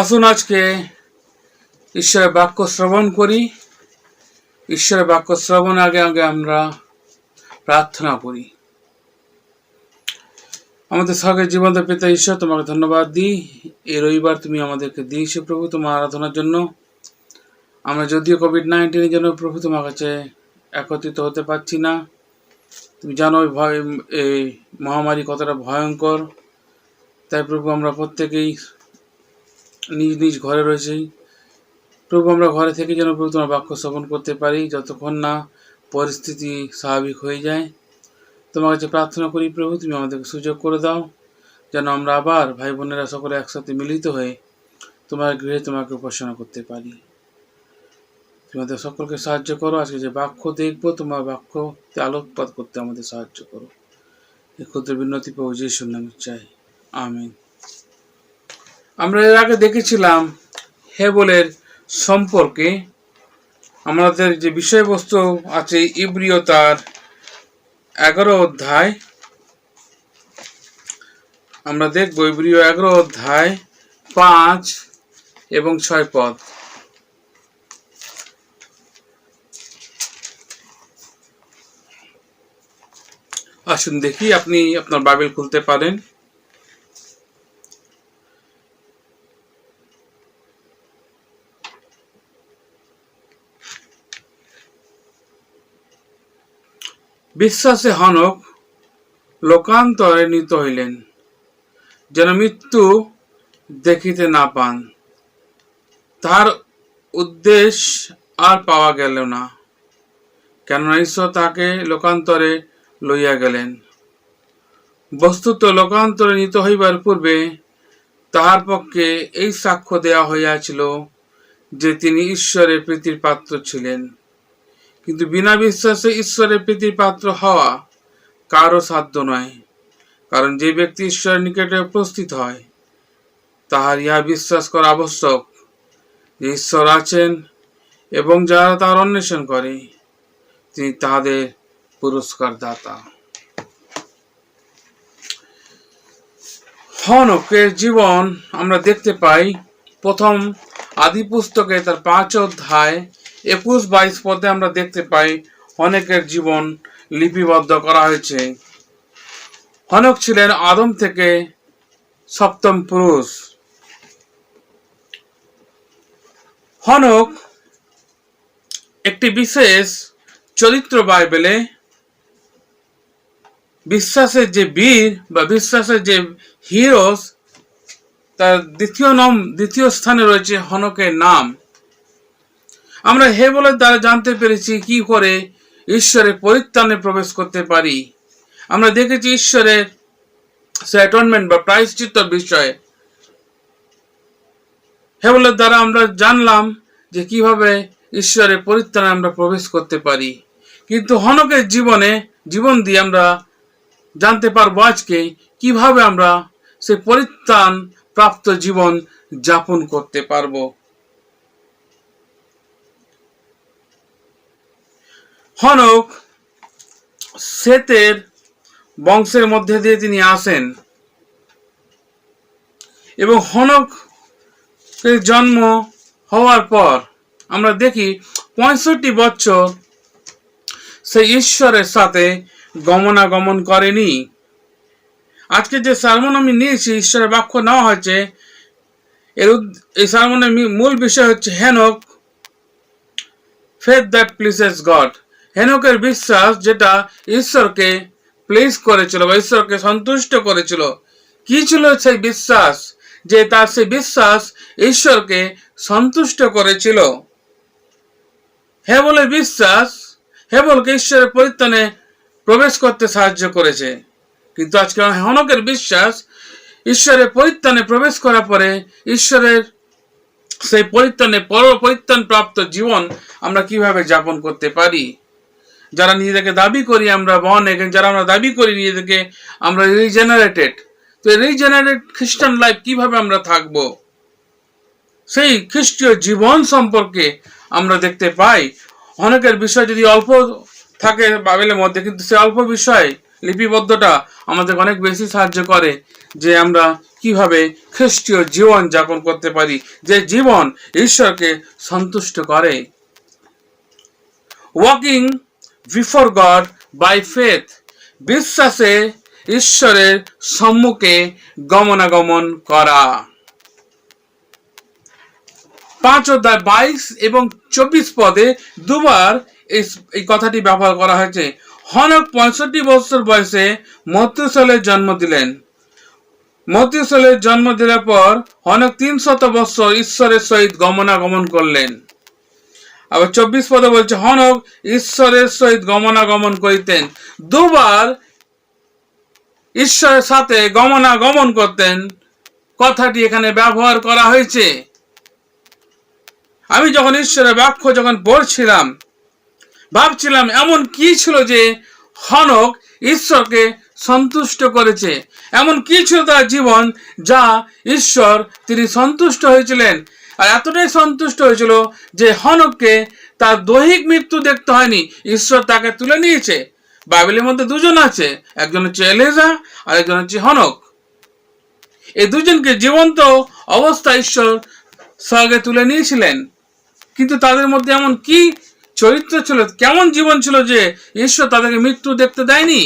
আসুন আজকে ঈশ্বরের বাক্য শ্রবণ করি। ঈশ্বরের বাক্য শ্রবণ আগে আগে আমরা প্রার্থনা করি। আমাদের স্বর্গের জীবন্ত পিতা ঈশ্বর, তোমাকে ধন্যবাদ দিই এই রবিবার তুমি আমাদেরকে দিয়েছো প্রভু তোমার আরাধনার জন্য। আমরা যদিও কোভিড-19 জন্য প্রভু তোমার কাছে একত্রিত হতে পারছি না। তুমি জানো এই মহামারী কতটা ভয়ঙ্কর। তাই প্রভু আমরা প্রত্যেকেই নিজ নিজ ঘরে রয়েছি। প্রভু আমরা ঘরে থেকে যেন প্রভু তোমার বাক্য শ্রবণ করতে পারি যতক্ষণ না পরিস্থিতি স্বাভাবিক হয়ে যায়। তোমার কাছে প্রার্থনা করি প্রভু, তুমি আমাদেরকে সুযোগ করে দাও যেন আমরা আবার ভাই বোনেরা সকলে একসাথে মিলিত হয়ে তোমার গৃহে তোমাকে উপাসনা করতে পারি। তুমি আমাদের সকলকে সাহায্য করো। আজকে যে বাক্য দেখবো তোমার বাক্যতে আলোকপাত করতে আমাদের সাহায্য করো। এই ক্ষুদ্র বিনতি প্রভু যিশুর নামে চাই, আমিন। আমরা এর আগে দেখেছিলাম হেবলের সম্পর্কে। আমাদের যে বিষয়বস্তু আছে ইব্রিয় তার 11 অধ্যায়, আমরা দেখব ইব্রিয় 11 অধ্যায় 5 এবং 6 পদ। আসুন দেখি, আপনি আপনার বাইবেল খুলতে পারেন। বিশ্বাসে হনক লোকান্তরে নীত হইলেন, যেন মৃত্যু দেখিতে না পান। তার উদ্দেশ্য আর পাওয়া গেল না, কেননা ঈশ্বর তাকে লোকান্তরে লইয়া গেলেন। বস্তুত লোকান্তরে নীত হইবার পূর্বে তাহার পক্ষে এই সাক্ষ্য দেওয়া হইয়াছিল যে তিনি ঈশ্বরের প্রীতির পাত্র ছিলেন। কিন্তু বিনা বিশ্বাসে ঈশ্বরের প্রীতির পাত্র হওয়া কারো সাধ্য নয়, কারণ যে ব্যক্তি ঈশ্বরের নিকটে উপস্থিত হয় তাহার ইহা বিশ্বাস করা আবশ্যক যে ঈশ্বর আছেন এবং যারা তার অন্বেষণ করে তিনি তাহাদের পুরস্কার দাতা। হনকের জীবন আমরা দেখতে পাই প্রথম আদি পুস্তকে তার 5 অধ্যায় 21-22 পদে আমরা দেখতে পাই হনকের জীবন লিপিবদ্ধ করা হয়েছে। হনক ছিলেন আদম থেকে 7ম পুরুষ। হনক একটি বিশেষ চরিত্র বাইবেলে। বিশ্বাসের যে বীর বা বিশ্বাসের যে হিরোস, তার দ্বিতীয় স্থানে রয়েছে হনকের নাম। আমরা হেবলের দ্বারা জানতে পেরেছি কি করে ঈশ্বরের পরিত্রাণে প্রবেশ করতে পারি। আমরা দেখেছি ঈশ্বরের অ্যাটনমেন্ট বা প্রায়শ্চিত্তর বিষয়ে। হেবলের দ্বারা আমরা জানলাম যে কিভাবে ঈশ্বরের পরিত্রাণে আমরা প্রবেশ করতে পারি। কিন্তু হনকের জীবন দিয়ে আমরা জানতে পারবো আজকে কিভাবে আমরা সেই পরিত্রাণ প্রাপ্ত জীবন যাপন করতে পারবো। হনক সেতের বংশের মধ্যে দিয়ে তিনি আসেন এবং হনকের জন্ম হওয়ার পর আমরা দেখি 65 বছর সে ঈশ্বরের সাথে গমনাগমন করেনি। আজকে যে সারমন আমি নিয়েছি, ঈশ্বরের বাক্য নেওয়া হয়েছে, এই সারমনের মূল বিষয় হচ্ছে হেনক, ফেথ দ্যাট প্লিজেস গড। হেনকের বিশ্বাস যেটা ঈশ্বরকে প্লিজ করেছিল বা ঈশ্বরকে সন্তুষ্ট করেছিল। কি ছিল সেই বিশ্বাস? যে তার সেই বিশ্বাস ঈশ্বরকে সন্তুষ্ট করেছিল। হেবলের বিশ্বাস হেবলকে ঈশ্বরের পরিত্রাণে প্রবেশ করতে সাহায্য করেছে। কিন্তু আজকে হনকের বিশ্বাস ঈশ্বরের পরিত্রাণে প্রবেশ করার পরে ঈশ্বরের সেই পরিত্রাণ প্রাপ্ত জীবন আমরা কিভাবে যাপন করতে পারি। যারা নিজেদেরকে দাবি করি আমরা বর্ন এগেইন, যারা আমরা দাবি করি নিজেদেরকে আমরা রিজেনারেটেড, তো রিজেনারেটেড খ্রিস্টান লাইফ কিভাবে আমরা থাকব, সেই খ্রিস্টীয় জীবন সম্পর্কে আমরা দেখতে পাই। অনেকের বিষয় যদি অল্প থাকে বাইবেলের মধ্যে, কিন্তু সে অল্প বিষয় লিপিবদ্ধটা আমাদের অনেক বেশি সাহায্য করে যে আমরা কিভাবে খ্রিস্টীয় জীবন যাপন করতে পারি, যে জীবন ঈশ্বরকে সন্তুষ্ট করে। Walking before God by faith, বিশ্বাসে ঈশ্বরের সম্মুখে গমনাগমন করা। 5 অধ্যায় 22 এবং 24 পদে দুবার এই কথাটি ব্যবহার করা হয়েছে। হনক 65 বছর বয়সে মতুসালের জন্ম দিলেন। মতুসালের জন্ম দেওয়ার পর হনক 300 বছর ঈশ্বরের সহিত গমনাগমন করলেন। আবার 24 পদে বলছে হনক ঈশ্বরের সহিত গমনাগমন করিতেন। দুবার ঈশ্বরের সাথে গমনাগমন করতেন কথাটি এখানে ব্যবহার করা হয়েছে। আমি যখন ঈশ্বরের বাক্য যখন পড়ছিলাম, ভাবছিলাম এমন কি ছিল যে হনক ঈশ্বরকে সন্তুষ্ট করেছে, এমন কি ছিল তার জীবন যা ঈশ্বর তিনি সন্তুষ্ট হয়েছিলেন। আর এতটাই সন্তুষ্ট হয়েছিল যে হনককে তার দৈহিক মৃত্যু দেখতে হয়নি, ঈশ্বর তাকে তুলে নিয়েছে। বাইবেলের মধ্যে দুজন আছে, একজন হচ্ছে এলেজা আর একজন হচ্ছে হনক। এই দুজনকে জীবন্ত অবস্থায় ঈশ্বর স্বর্গে তুলে নিয়েছিলেন, কিন্তু তাদের মধ্যে এমন কি চরিত্র ছিল, কেমন জীবন ছিল যে ঈশ্বর তাদেরকে মৃত্যু দেখতে দেয়নি।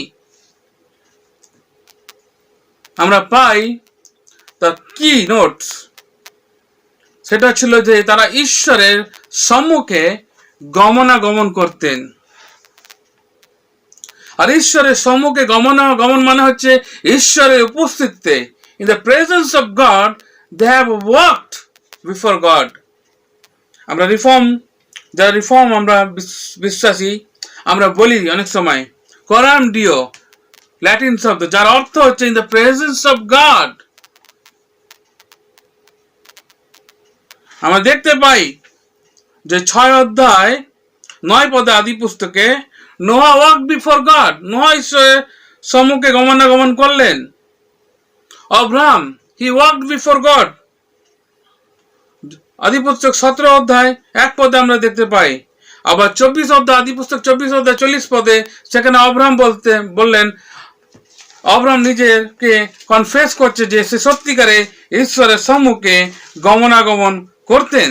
আমরা পাই তার কি নোটস, সেটা ছিল যে তারা ঈশ্বরের সম্মুখে গমনাগমন করতেন। আর ঈশ্বরের সম্মুখে গমনাগমন মানে হচ্ছে ঈশ্বরের উপস্থিতিতে, in the presence of God they have walked before God. আমরা যারা রিফর্ম আমরা বিশ্বাসী, আমরা বলি অনেক সময় করাম ডিও, ল্যাটিন শব্দ, যার অর্থ হচ্ছে in the presence of god. আমরা দেখতে পাই যে 6 অধ্যায় 9 পদে আদি পুস্তকে Noha walk before god, Noha ঈশ্বরের সম্মুখে গমনাগমন করলেন। অব্রাহাম হি ওয়াকড বিফোর গড, আদি পুস্তক 17 অধ্যায় 1 পদে আমরা দেখতে পাই। আবার 24 অধ্যায় আদি পুস্তক 24 অধ্যায় 40 পদে সেখানে অব্রাহাম বললেন, অব্রাহাম নিজেকে কনফেস করছে যে সে সত্যিকারে ঈশ্বরের সম্মুখে গমনাগমন করতেন।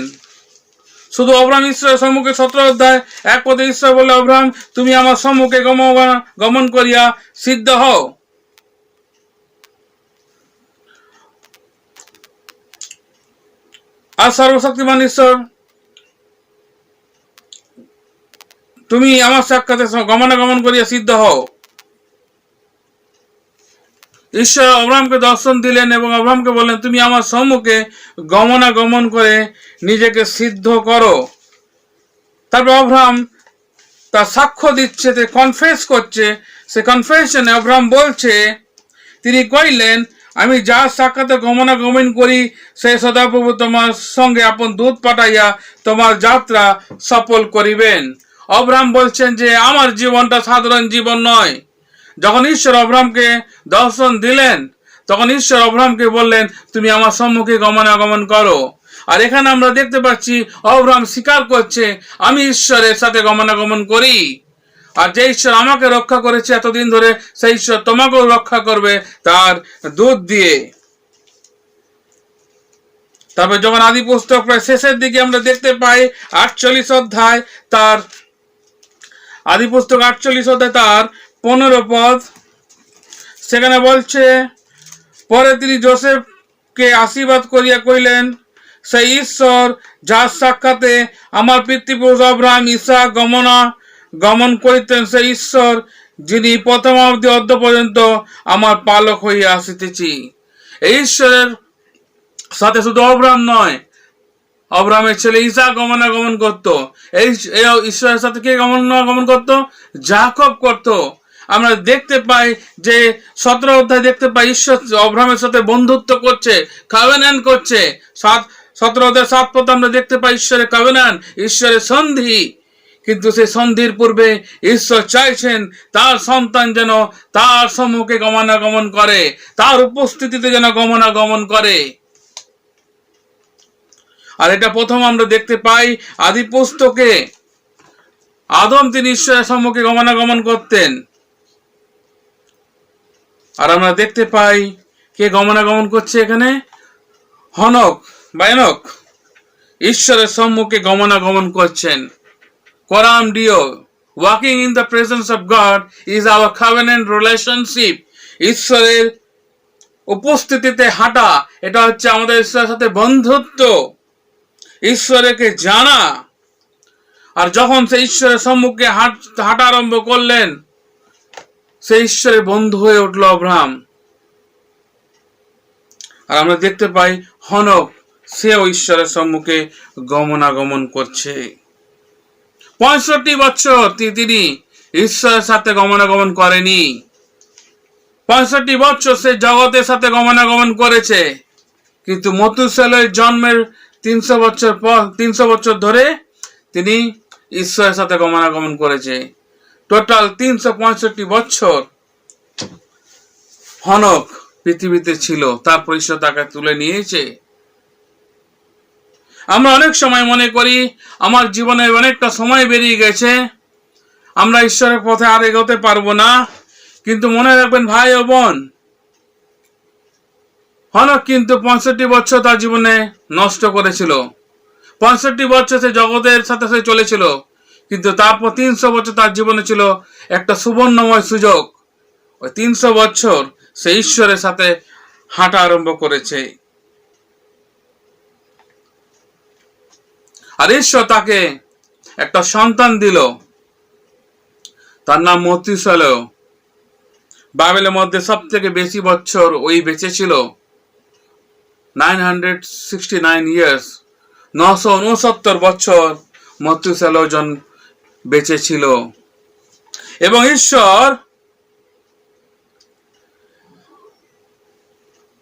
শুধু অব্রাহাম ঈশ্বরের সম্মুখে 17 অধ্যায় 1 পদে ঈশ্বর বললে, অব্রাহাম তুমি আমার সম্মুখে গমন করিয়া সিদ্ধ হও। আর সর্বশক্তিমান ঈশ্বর তুমি আমার সাক্ষাতে গমনাগমন করিয়া সিদ্ধ হও। ঈশ্বর অব্রাহামকে দর্শন দিলেন এবং অব্রাহামকে বললেন তুমি আমার সম্মুখে গমনাগমন করে নিজেকে সিদ্ধ করো। তারপর অব্রাহাম তার সাক্ষ্য দিচ্ছে, কনফেস করছে। সে কনফেশনে অব্রাহাম বলছে, তিনি কইলেন আমি যার সাক্ষাতে গমনাগমন করি সে সদাপ্রভু তোমার সঙ্গে আপন দূত পাঠাইয়া তোমার যাত্রা সফল করিবেন। অব্রাহাম বলছেন যে আমার জীবনটা সাধারণ জীবন নয়। যখন ঈশ্বর অব্রাহামকে দর্শন দিলেন তখন ঈশ্বর অব্রাহামকে বললেন তুমি আমার সম্মুখে গমনাগমন করো। আর এখানে আমরা দেখতে পাচ্ছি অব্রাহাম স্বীকার করছে আমি ঈশ্বরের সাথে গমনাগমন করি, আর যে ঈশ্বর আমাকে রক্ষা করেছে এতদিন ধরে সেই ঈশ্বর তোমাকেও রক্ষা করবে তার দুধ দিয়ে। তবে যখন আদি পুস্তক প্রায় শেষের দিকে আমরা দেখতে পাই 48 অধ্যায় তার আদি পুস্তক 48 অধ্যায় তার 15 পদ, সেখানে বলছে পরে তিনি যোসেফকে আশীর্বাদ করিয়া কইলেন সেই ঈশ্বর যার সাক্ষাতে আমার পিতৃপুরুষ অব্রাহাম ইসহাক গমন করিতেন, সেই ঈশ্বর যিনি প্রথমাবধি অদ্য পর্যন্ত আমার পালক হইয়া আসিতেছি। এই ঈশ্বরের সাথে শুধু অব্রাহাম নয়, অব্রাহামের ছেলে ইসহাক গমনাগমন করত। এই ঈশ্বরের সাথে কে গমনাগমন করত? যাকব করত। আমরা দেখতে পাই যে 17 অধ্যায় দেখতে পাই ঈশ্বর অব্রাহামের সাথে বন্ধুত্ব করছে, কভেন্যান্ট করছে। 17 অধ্যায় 7 পদ আমরা দেখতে পাই ঈশ্বরের কভেন্যান্ট, ঈশ্বরের সন্ধি। কিন্তু সেই সন্ধির পূর্বে ঈশ্বর চাইছেন তার সন্তান যেন তার সম্মুখে গমনাগমন করে, তার উপস্থিতিতে যেন গমনাগমন করে। আর এটা প্রথম আমরা দেখতে পাই আদি পুস্তকে। আদম তিনি ঈশ্বরের সম্মুখে গমনাগমন করতেন। আর আমরা দেখতে পাই কে গমনাগমন করছে এখানে, হনক বা এনক ঈশ্বরের সম্মুখে গমনাগমন করছেন। কোরাম ডিও, walking in the presence of God is our covenant relationship. ঈশ্বরের উপস্থিতিতে হাঁটা, এটা হচ্ছে আমাদের ঈশ্বরের সাথে বন্ধুত্ব, ঈশ্বরকে জানা। আর যখন সে ঈশ্বরের সম্মুখে হাঁটা আরম্ভ করলেন, সে ঈশ্বরের বন্ধু হয়ে উঠল আব্রাহাম। আর আমরা দেখতে পাই হনক, সেও ঈশ্বরের সম্মুখে গমনাগমন করছে। 65 বছর তিনি ঈশ্বরের সাথে গমনাগমন করেনি। 65 বছর সে জগতের সাথে গমনাগমন করেছে, কিন্তু মতুসেলের জন্মের 300 বছর ধরে তিনি ঈশ্বরের সাথে গমনাগমন করেছে। টোটাল 365 বছর হনক পৃথিবীতে ছিল, তারপর ঈশ্বর তাকে তুলে নিয়েছে। আমরা অনেক সময় মনে করি আমার জীবনে অনেকটা সময় বেরিয়ে গেছে, আমরা ঈশ্বরের পথে আর এগোতে পারবো না। কিন্তু মনে রাখবেন ভাই ও বোন, হনক কিন্তু 65 বছর তার জীবনে নষ্ট করেছিল। 65 বছর সে জগতের সাথে সে চলেছিল, কিন্তু তারপর 300 বছর তার জীবনে ছিল একটা সুবর্ণময় সুযোগ। ওই 300 বছর সে ঈশ্বরের সাথে হাঁটা আরম্ভ করেছে। আর ঈশ্বর তাকে একটা সন্তান দিল, তার নাম মতুসেলহ। বাইবেলের মধ্যে সব থেকে বেশি বছর ওই বেঁচে ছিল, 969 ইয়ার্স, 969 বছর মতুসেলহ বেঁচে ছিল। এবং ঈশ্বর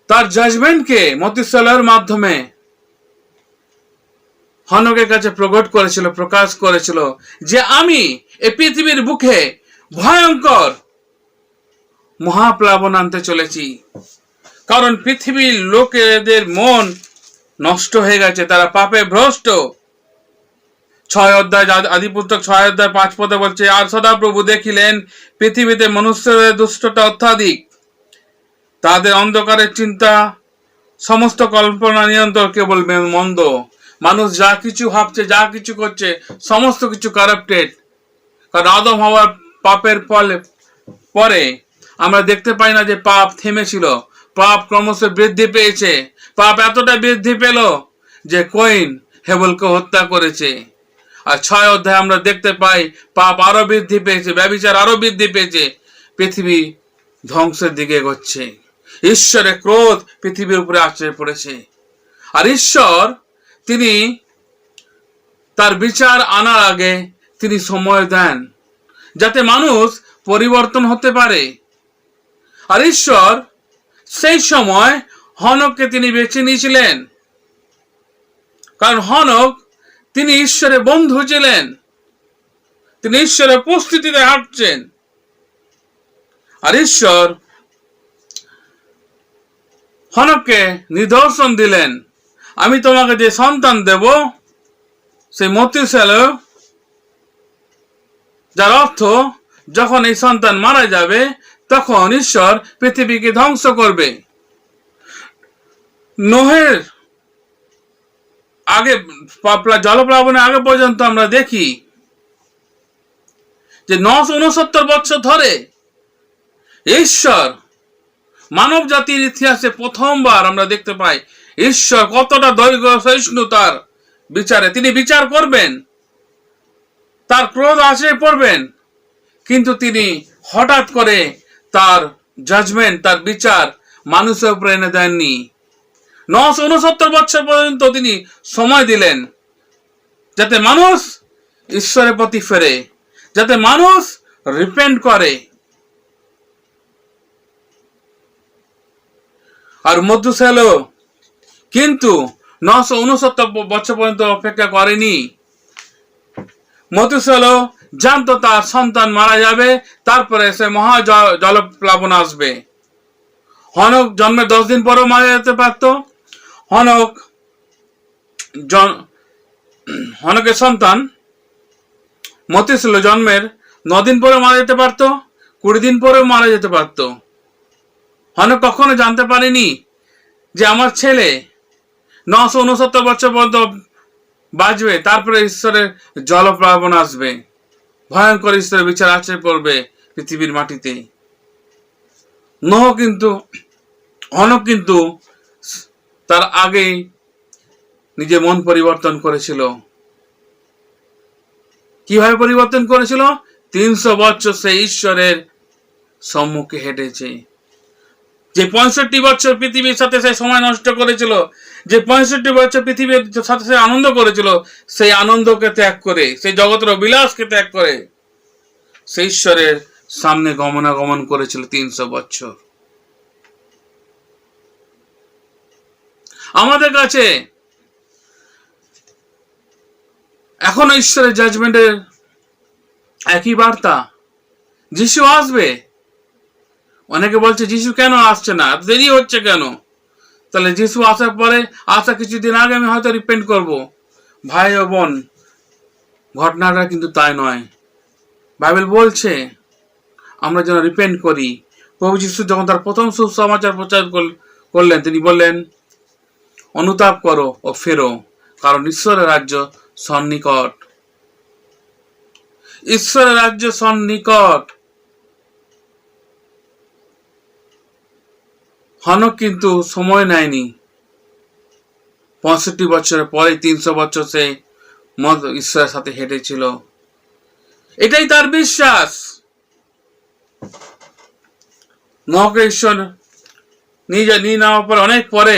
তার জাজমেন্টকে মতুসেলহের মাধ্যমে হনকের কাছে প্রকাশ করেছিল যে আমি এই পৃথিবীর বুকে ভয়ঙ্কর মহাপ্লাবন আনতে চলেছি। কারণ পৃথিবীর লোকেদের মন নষ্ট হয়ে গেছে, তারা পাপে ভ্রষ্ট। 6 অধ্যায় আদিপুস্তক 6 অধ্যায় 5 পদে বলছে, আর সদাপ্রভু দেখিলেন পৃথিবীতে মনুষ্যদের দুষ্টতা অত্যাধিক, তাদের অন্ধকারের চিন্তা, সমস্ত কল্পনা নিয়ন্ত্রণ কেবল মন্দ। মানুষ যা কিছু ভাবছে, যা কিছু করছে, সমস্ত কিছু কারাপ্টেড। কারণ আদম হওয়ার পাপের পরে আমরা দেখতে পাই না যে পাপ থেমেছিল, পাপ ক্রমশ বৃদ্ধি পেয়েছে। পাপ এতটা বৃদ্ধি পেল যে কইন হেবলকে হত্যা করেছে। আর 6 অধ্যায়ে আমরা দেখতে পাই পাপ আরো বৃদ্ধি পেয়েছে, ব্যভিচার আরো বৃদ্ধি পেয়েছে, পৃথিবী ধ্বংসের দিকে এগোচ্ছে। ঈশ্বরের ক্রোধ পৃথিবীর উপরে আছড়ে পড়েছে। আর ঈশ্বর তিনি তার বিচার আনার আগে তিনি সময় দেন যাতে মানুষ পরিবর্তন হতে পারে। আর ঈশ্বর সেই সময় হনককে তিনি বেছে নিয়েছিলেন, কারণ হনক তিনি ঈশ্বরের বন্ধু ছিলেন, তিনি ঈশ্বরের উপস্থিতিতে হাঁটছেন। আর ঈশ্বর হনককে নিদর্শন দিলেন, আমি তোমাকে যে সন্তান দেব সেই মতুসেলহ, যার অর্থ যখন এই সন্তান মারা যাবে তখন ঈশ্বর পৃথিবীকে ধ্বংস করবে। নোহের আগে, জলপ্লাবনের আগে পর্যন্ত আমরা দেখি যে 969 বছর ধরে ঈশ্বর মানব জাতির ইতিহাসে প্রথমবার আমরা দেখতে পাই ঈশ্বর কতটা দৈর্ঘ্য সহিষ্ণু তার বিচারে। তিনি বিচার করবেন, তার ক্রোধ আছড়ে পড়বেন, কিন্তু তিনি হঠাৎ করে তার জাজমেন্ট, তার বিচার মানুষের উপরে এনে দেননি। 969 বছর পর্যন্ত তিনি সময় দিলেন যাতে মানুষ ঈশ্বরের প্রতি ফেরে, যাতে মানুষ রিপেন্ট করে। আর মতুসেলহ কিন্তু 969 বছর পর্যন্ত অপেক্ষা করেনি। মতুসেলহ জানতো তার সন্তান মারা যাবে, তারপরে সে মহা জলপ্লাবন আসবে। হনক জন্মের 10 দিন পরেও মারা যেতে পারত। হনকের সন্তান মতুসেলহ জন্মের 9 দিন পরে মারা যেতে পারত, 20 দিন পরেও মারা যেতে পারত। হনক কখনো জানতে পারেনি যে আমার ছেলে 969 বছর পর্যন্ত বাঁচবে, তারপরে ঈশ্বরের জলপ্লাবন আসবে, ভয়ঙ্কর ঈশ্বরের বিচার আছড়ে পড়বে পৃথিবীর মাটিতে। হনক কিন্তু তার আগেই নিজের মন পরিবর্তন করেছিল। কিভাবে পরিবর্তন করেছিল? 300 বছর সে ঈশ্বরের সম্মুখে হেঁটেছে। যে 65 বছর পৃথিবীর সাথে সে সময় নষ্ট করেছিল, যে 65 বছর পৃথিবীর সাথে সে আনন্দ করেছিল, সেই আনন্দকে ত্যাগ করে, সেই জগতের বিলাসকে ত্যাগ করে সে ঈশ্বরের সামনে গমনাগমন করেছিল 300 বছর। আমাদের কাছে এখনো ঈশ্বরের জাজমেন্টের একই বার্তা, যিশু আসবে। অনেকে বলছে যিশু কেন আসছে না, দেরি হচ্ছে কেন? তাহলে যিশু আসার পরে কিছুদিন আগে আমি হয়তো রিপেন্ট করব। ভাই ও বোন, ঘটনাটা কিন্তু তাই নয়। বাইবেল বলছে আমরা যেন রিপেন্ট করি। প্রভু যিশু যখন তার প্রথম সুসমাচার প্রচার করলেন, তিনি বললেন, অনুতাপ করো ও ফেরো, কারণ ঈশ্বরের রাজ্য সন্নিকট। ঈশ্বরের রাজ্য সন্নিকট। হনক কিন্তু সময় নেয়নি। 65 বছরের পরে 300 বছর সে ঈশ্বরের সাথে হেঁটেছিল। এটাই তার বিশ্বাস। নোহকে ঈশ্বর নিয়ে নেওয়ার পর অনেক পরে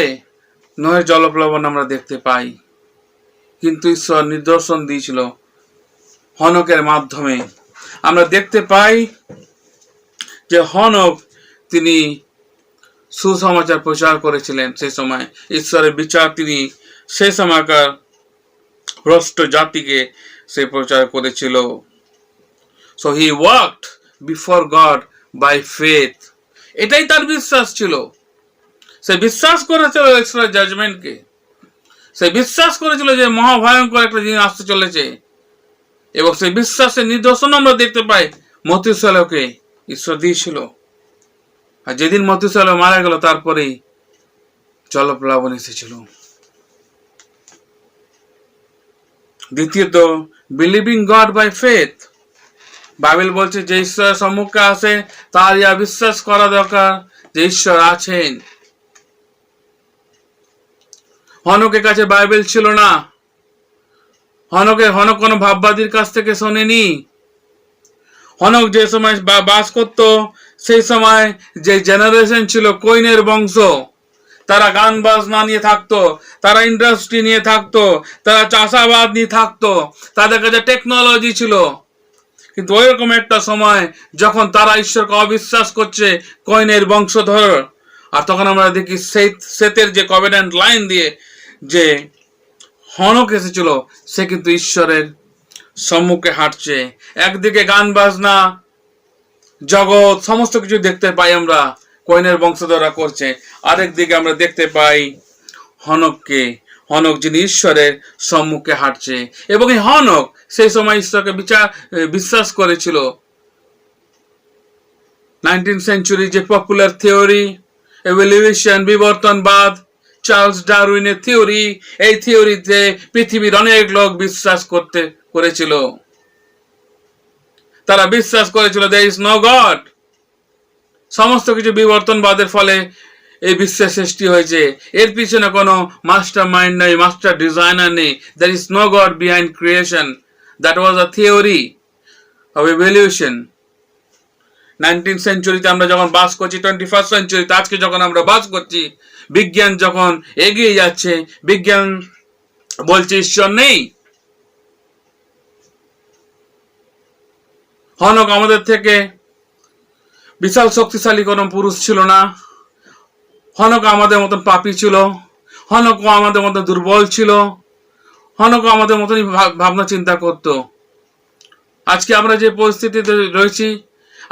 নোহের জলপ্লাবন আমরা দেখতে পাই, কিন্তু ঈশ্বর নিদর্শন দিয়েছিল হনকের মাধ্যমে। আমরা দেখতে পাই যে হনক তিনি সুসমাচার প্রচার করেছিলেন। সেই সময় ঈশ্বরের বিচার তিনি সেই সময়কার ভ্রষ্ট জাতিকে সে প্রচার করেছিল। So he walked before God by faith. এটাই তার বিশ্বাস ছিল। সে বিশ্বাস করেছিল ঈশ্বরের জাজমেন্টকে। সে বিশ্বাস করেছিল যে মহাভয়ঙ্কর একটা দিন আসতে চলেছে, এবং সেই বিশ্বাসের নিদর্শন আমরা দেখতে পাই মথুসেলহকে ঈশ্বর দিয়েছিল। আর যেদিন মথুসেলহ মারা গেল, তারপরেই জলপ্লাবন এসেছিল। দ্বিতীয়ত, believing God by faith. Bible বলছে যে ঈশ্বরের সম্মুখে আসে তার ইয়া বিশ্বাস করা দরকার যে ঈশ্বর আছেন। হনকের কাছে বাইবেল ছিল না। হনক কোনো ভাববাদীর কাছ থেকে শোনেনি। হনক যে সময় বাস করত, সেই সময় যে জেনারেশন ছিল কৈনের বংশ, তারা গান বাজনা নিয়ে থাকতো, তারা ইন্ডাস্ট্রি নিয়ে থাকতো, তারা চাষাবাদ নিয়ে থাকতো, তাদের কাছে টেকনোলজি ছিল। কিন্তু ওইরকম একটা সময় যখন তারা ঈশ্বরকে অবিশ্বাস করছে, কৈনের বংশধর, আর তখন আমরা দেখি সেতের যে কভেন্যান্ট লাইন দিয়ে যে হনক এসেছিল, সে কিন্তু ঈশ্বরের সম্মুখে হাঁটছে। একদিকে গান বাজনা জগৎ সমস্ত কিছু দেখতে পাই আমরা কৈনের বংশধররা করছে, আরেকদিকে আমরা দেখতে পাই হনক যিনি ঈশ্বরের সম্মুখে হাঁটছে। এবং এই হনক সেই সময় ঈশ্বরকে বিশ্বাস করেছিল। 19th সেঞ্চুরি যে পপুলার থিওরি এভলিউশন, বিবর্তনবাদ, চার্লস ডারউইনের থিওরি, এই থিওরিতে পৃথিবীর অনেক লোক বিশ্বাস করেছিল। তারা বিশ্বাস করেছিল there is no God। সমস্ত কিছু বিবর্তনবাদের ফলে এই বিশ্বের সৃষ্টি হয়েছে, এর পিছনে কোনো মাস্টার মাইন্ড নেই, মাস্টার ডিজাইনার নেই। there is no God behind creation. That was a theory of evolution. 19th সেঞ্চুরিতে আমরা যখন বাস করছি, 21st সেঞ্চুরিতে আজকে যখন আমরা বাস করছি, বিজ্ঞান যখন এগিয়ে যাচ্ছে, বিজ্ঞান বলছে ঈশ্বর নেই। হনক আমাদের থেকে বিশাল শক্তিশালী কোনো পুরুষ ছিল না। হনক আমাদের মতন পাপী ছিল। হনক আমাদের মতন দুর্বল ছিল। হনক আমাদের মতনই ভাবনা চিন্তা করত। আজকে আমরা যে পরিস্থিতিতে রয়েছি,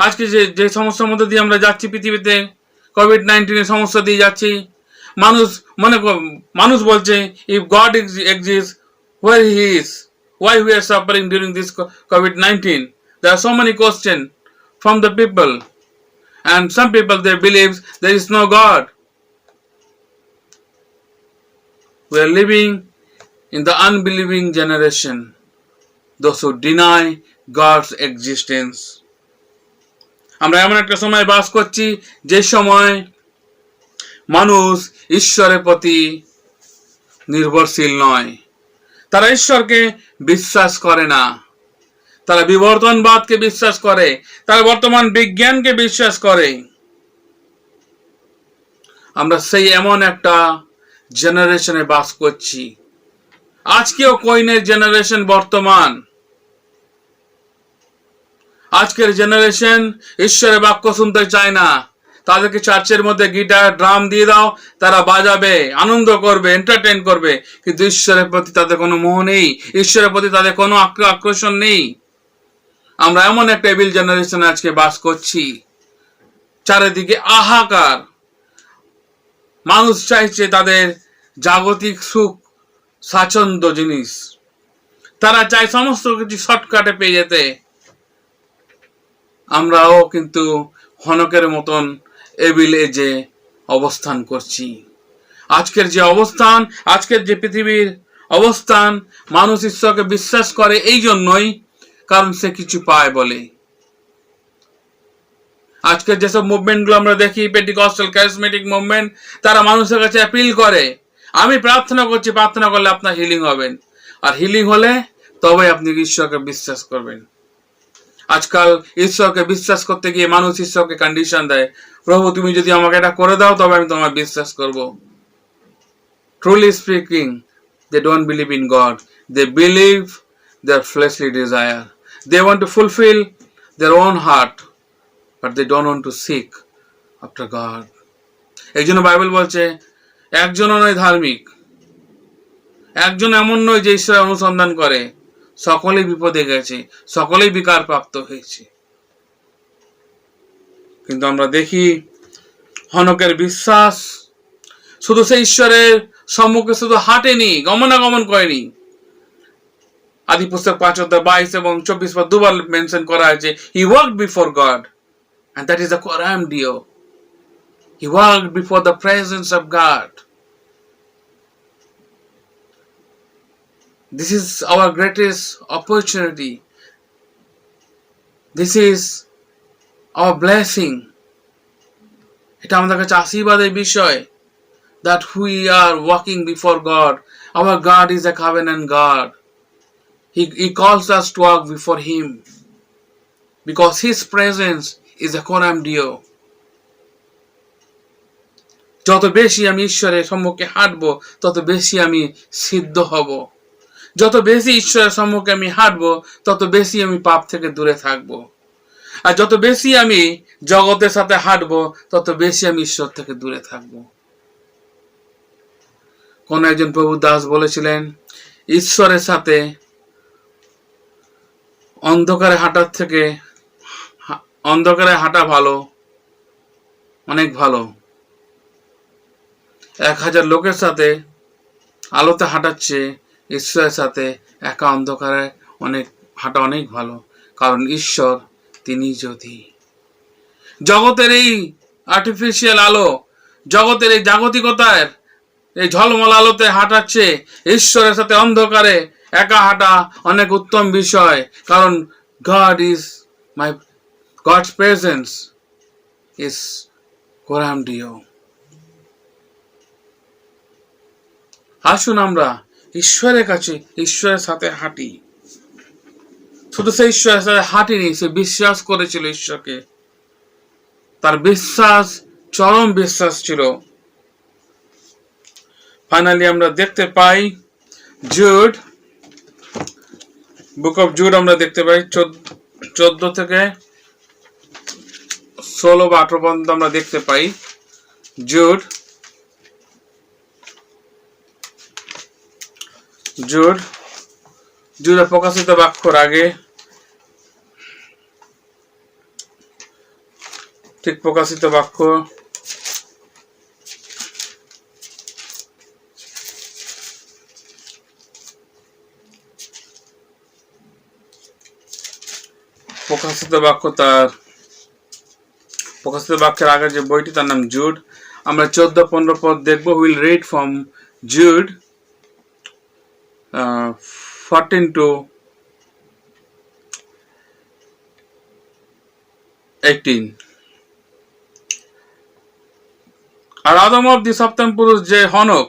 আজকে যে সমস্যার মধ্যে দিয়ে আমরা যাচ্ছি পৃথিবীতে, COVID-19 সমস্যা দিয়ে যাচ্ছি, মানুষ বলছে if God exists, where he is, why we are suffering during this COVID-19? There are so many questions from the people. And some people, they believe there is no God. We are living in the unbelieving generation, those who deny God's existence. আমরা এমন একটা সময় বাস করছি যে সময় মানুষ ঈশ্বরের প্রতি নির্ভরশীল নয়। তারা ঈশ্বরকে বিশ্বাস করে না। তারা বিবর্তনবাদকে বিশ্বাস করে, তারা বর্তমান বিজ্ঞানকে বিশ্বাস করে। আমরা সেই এমন একটা জেনারেশনে বাস করছি। আজকেও কইনের জেনারেশন বর্তমান। আজকের জেনারেশন ঈশ্বরের বাক্য শুনতে চায় না। তাদেরকে চার্চের মধ্যে গিটার ড্রাম দিয়ে দাও, তারা বাজাবে, আনন্দ করবে, এন্টারটেইন করবে, কিন্তু ঈশ্বরের প্রতি তাদের কোনো মোহ নেই, ঈশ্বরের প্রতি তাদের কোনো আকর্ষণ নেই। আমরা এমন একটা এভিল জেনারেশনে আজকে বাস করছি, চারিদিকে আহাকার। মানুষ চাইছে তাদের জাগতিক সুখ স্বাচ্ছন্দ্য জিনিস, তারা চায় সমস্ত কিছু শর্টকাটে পেয়ে যেতে। আমরাও কিন্তু হনকের মতন এভিল এজে অবস্থান করছি। আজকের যে অবস্থান, আজকের যে পৃথিবীর অবস্থান, মানুষ ঈশ্বরকে বিশ্বাস করে এই জন্যই, কারণ সে কিছু পায় বলে। আজকের যেসব মুভমেন্টগুলো আমরা দেখি, পেন্টিকস্টাল ক্যারিজমেটিক মুভমেন্ট, তারা মানুষের কাছে অ্যাপিল করে, আমি প্রার্থনা করছি, প্রার্থনা করলে আপনার হিলিং হবেন, আর হিলিং হলে তবে আপনি ঈশ্বরকে বিশ্বাস করবেন। আজকাল ঈশ্বরকে বিশ্বাস করতে গিয়ে মানুষ ঈশ্বরকে কন্ডিশন দেয়, প্রভু তুমি যদি আমাকে এটা করে দাও তবে আমি তোমার বিশ্বাস করব। Truly speaking, they don't believe in God, they believe their fleshly desire. They want to fulfill their own heart, but they don't want to seek after God. এই জন্য বাইবেল বলছে একজনও নয় ধার্মিক, একজন এমন নয় যে ঈশ্বরের অনুসন্ধান করে, সকলেই বিপদে গেছে, সকলেই বিকার প্রাপ্ত হয়েছে। কিন্তু আমরা দেখি হনকের বিশ্বাস শুধু সেই ঈশ্বরের সম্মুখে শুধু হাঁটেনি, গমনাগমন করেনি। আদি পুস্তক 5:22 এবং 24 দুবার মেনশন করা হয়েছে, he walked before God, and that is the coram deo. He walked before the presence of God. This is our greatest opportunity. This is our blessing. এটা আমাদের কাছে আশীর্বাদের বিষয়, that we are walking before God. Our God is a covenant God. He calls us to walk before Him because His presence is a coram deo. যত বেশি আমি ঈশ্বরের সম্মুখে হাঁটবো তত বেশি আমি সিদ্ধ হব। যত বেশি ঈশ্বরের সম্মুখে আমি হাঁটবো তত বেশি আমি পাপ থেকে দূরে থাকবো। আর যত বেশি আমি জগতের সাথে হাঁটবো তত বেশি আমি ঈশ্বর থেকে দূরে থাকবো। কোন একজন প্রভু দাস বলেছিলেন, ঈশ্বরের সাথে অন্ধকারে হাঁটার থেকে অন্ধকারে হাঁটা ভালো, অনেক ভালো। 1000 লোকের সাথে আলোতে হাঁটাচ্ছে ঈশ্বরের সাথে একা অন্ধকারে হাঁটা অনেক ভালো, কারণ ঈশ্বর তিনি জ্যোতি। জগতের এই আর্টিফিশিয়াল আলো, জগতের এই জাগতিকতার এই ঝলমল আলোতে হাঁটাচ্ছে, ঈশ্বরের সাথে অন্ধকারে একা হাঁটা অনেক উত্তম বিষয়, কারণ God's presence is coram deo. আসুন আমরা ঈশ্বরের কাছে, ঈশ্বরের সাথে হাঁটি। শুধু সেই ঈশ্বরের সাথে হাঁটিনি, সে বিশ্বাস করেছিল ঈশ্বরকে। তার বিশ্বাস চরম বিশ্বাস ছিল। ফাইনালি আমরা দেখতে পাই জুড, বুক অফ জুড আমরা দেখতে পাই 14 থেকে 16 বা 18 পর্যন্ত আমরা দেখতে পাই। জুডের প্রকাশিত বাক্যর আগে, ঠিক প্রকাশিত বাক্য তার প্রকাশিত বাক্যের আগের যে বইটি তার নাম জুড। আমরা 14-15 পদ দেখবো। Will read from Jude 14 to 18। আর আদম অব্দি সপ্তম পুরুষ যে হনক,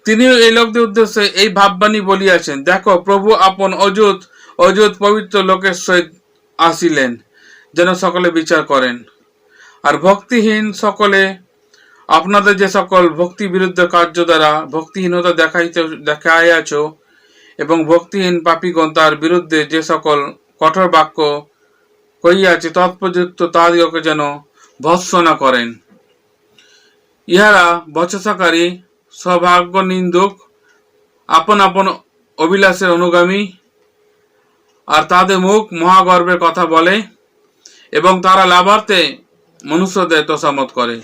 তিনিও এই লোকদের উদ্দেশ্যে এই ভাববাণী বলিয়াছেন, দেখো প্রভু আপন অযুত অযুত পবিত্র লোকের সহিত আসিলেন, যেন সকলে বিচার করেন। আর ভক্তিহীন সকলে আপনাদের যে সকল ভক্তি বিরুদ্ধ কার্য দ্বারা ভক্তিহীনতা দেখাইয়াছ এবং ভক্তিহীন পাপীগণ তার বিরুদ্ধে যে সকল কঠোর বাক্য কহিয়াছে তৎপ্রযুক্ত তাহাদিগকে যেন ভৎসনা করেন। ইহারা বচসাকারী, সৌভাগ্য নিন্দুক, আপন আপন অভিলাষের অনুগামী, আর তাদের মুখ মহাগর্বের কথা বলে এবং তারা লাভার্থে মনুষ্যদের তোষামত করে।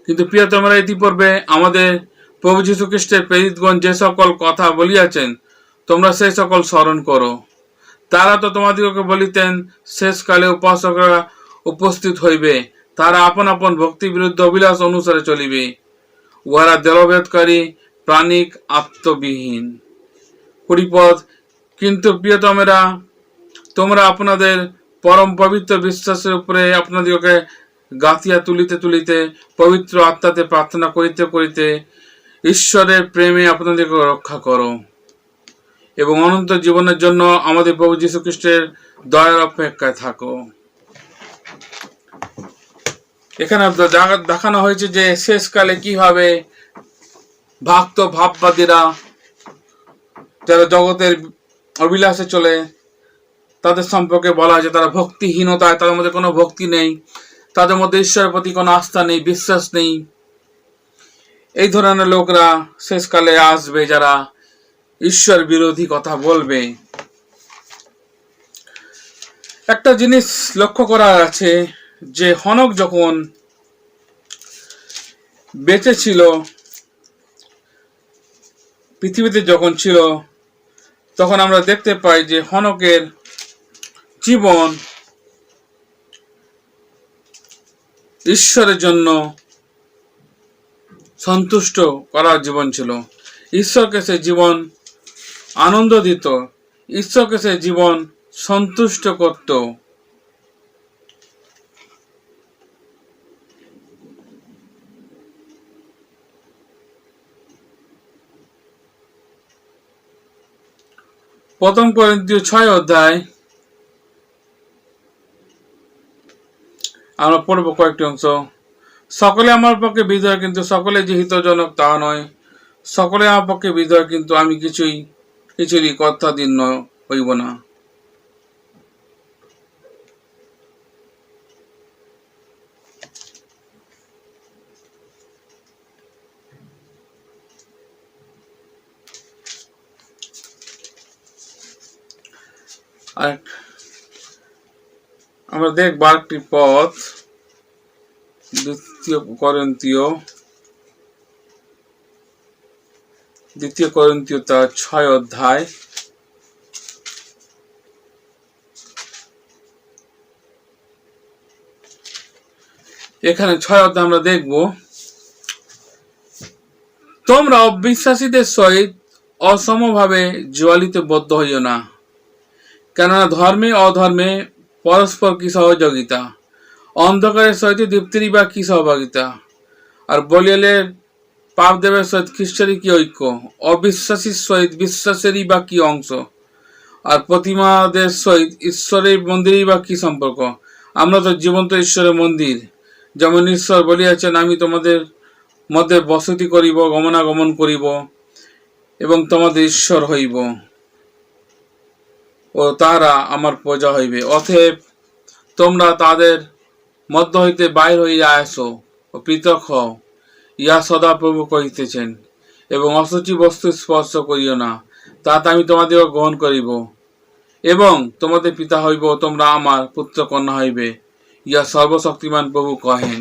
কিন্তু প্রিয়তমরা, ইতিপূর্বে আমাদের প্রভু যীশু খ্রিস্টের প্রেরিতগণ যে সকল কথা বলিয়াছেন তোমরা সেই সকল স্মরণ করো। তারা তো তোমাদিগকে বলিতেন, শেষকালে উপাসকরা উপস্থিত হইবে, তারা আপন আপন ভক্তি বিরুদ্ধ অভিলাষ অনুসারে চলিবে, উহারা দেহভেদকারী, প্রাণিক, আত্মবিহীন। 20 পদ। কিন্তু প্রিয়তমেরা, তোমরা আপনাদের পরম পবিত্র বিশ্বাসের উপরে আপনাদিগকে গাঁথিয়া তুলিতে তুলিতে পবিত্র আত্মাতে প্রার্থনা করিতে করিতে ঈশ্বরের প্রেমে আপনাদেরকে রক্ষা করো এবং অনন্ত জীবনের জন্য আমাদের প্রভু যীশু খ্রিস্টের দয়ার অপেক্ষায় থাকো। এখানে দেখানো হয়েছে যে শেষকালে কিভাবে ভক্ত ভাববাদীরা, যারা জগতের অভিলাষে চলে, তাদের সম্পর্কে বলা হয়েছে তারা ভক্তিহীনতায়, তাদের মধ্যে কোনো ভক্তি নেই, তাদের মধ্যে ঈশ্বরের প্রতি কোনো আস্থা নেই, বিশ্বাস নেই। এই ধরনের লোকরা শেষকালে আসবে, যারা ঈশ্বর বিরোধী কথা বলবে। একটা জিনিস লক্ষ্য করা আছে যে হনক যখন বেঁচে ছিল, পৃথিবীতে যখন ছিল, তখন আমরা দেখতে পাই যে হনকের জীবন ঈশ্বরের জন্য সন্তুষ্ট করার জীবন ছিল। ঈশ্বরকে সে জীবন আনন্দ দিত, ঈশ্বরকে সে জীবন সন্তুষ্ট করত। প্রথম করিন্থীয় 6 অধ্যায় আমরা পড়ব কয়েকটি অংশ। সকলে আমার পক্ষে বিধেয়, কিন্তু সকলে যে হিতজনক তাহা নয়। সকলে আমার পক্ষে বিধেয়, কিন্তু আমি কিছুরই কর্তাধীন হইব না। আর আমরা দেখব আরেকটি পথ, 2 করিন্থীয় তার 6 অধ্যায়। এখানে 6 অধ্যায় আমরা দেখব, তোমরা অবিশ্বাসীদের সহিত অসমভাবে জ্বালিতে বদ্ধ হইও না, কেননা ধর্মে অধর্মে পরস্পর কি সহযোগিতা, অন্ধকারের সহিত দীপ্তিরই বা কি সহভাগিতা, আর বলিয়ালের পাপ দেবের সহিত খ্রিস্টেরই কি ঐক্য, অবিশ্বাসীর সহিত বিশ্বাসেরই বা কি অংশ, আর প্রতিমাদের সহিত ঈশ্বরের মন্দিরেই বা কি সম্পর্ক। আমরা তো জীবন্ত ঈশ্বরের মন্দির, যেমন ঈশ্বর বলিয়াছেন, আমি তোমাদের মধ্যে বসতি করিব, গমনাগমন করিব এবং তোমাদের ঈশ্বর হইব ও তাহারা আমার প্রজা হইবে। অতএব তোমরা তাদের মধ্য হইতে বাহির হইয়া আসো ও পৃথক হও, ইহা সদাপ্রভু কহিতেছেন, এবং অসুচি বস্তু স্পর্শ করিও না, তাহাতে আমি তোমাদের গ্রহণ করিব এবং তোমাদের পিতা হইব, তোমরা আমার পুত্র কন্যা হইবে, ইহা সর্বশক্তিমান প্রভু কহেন।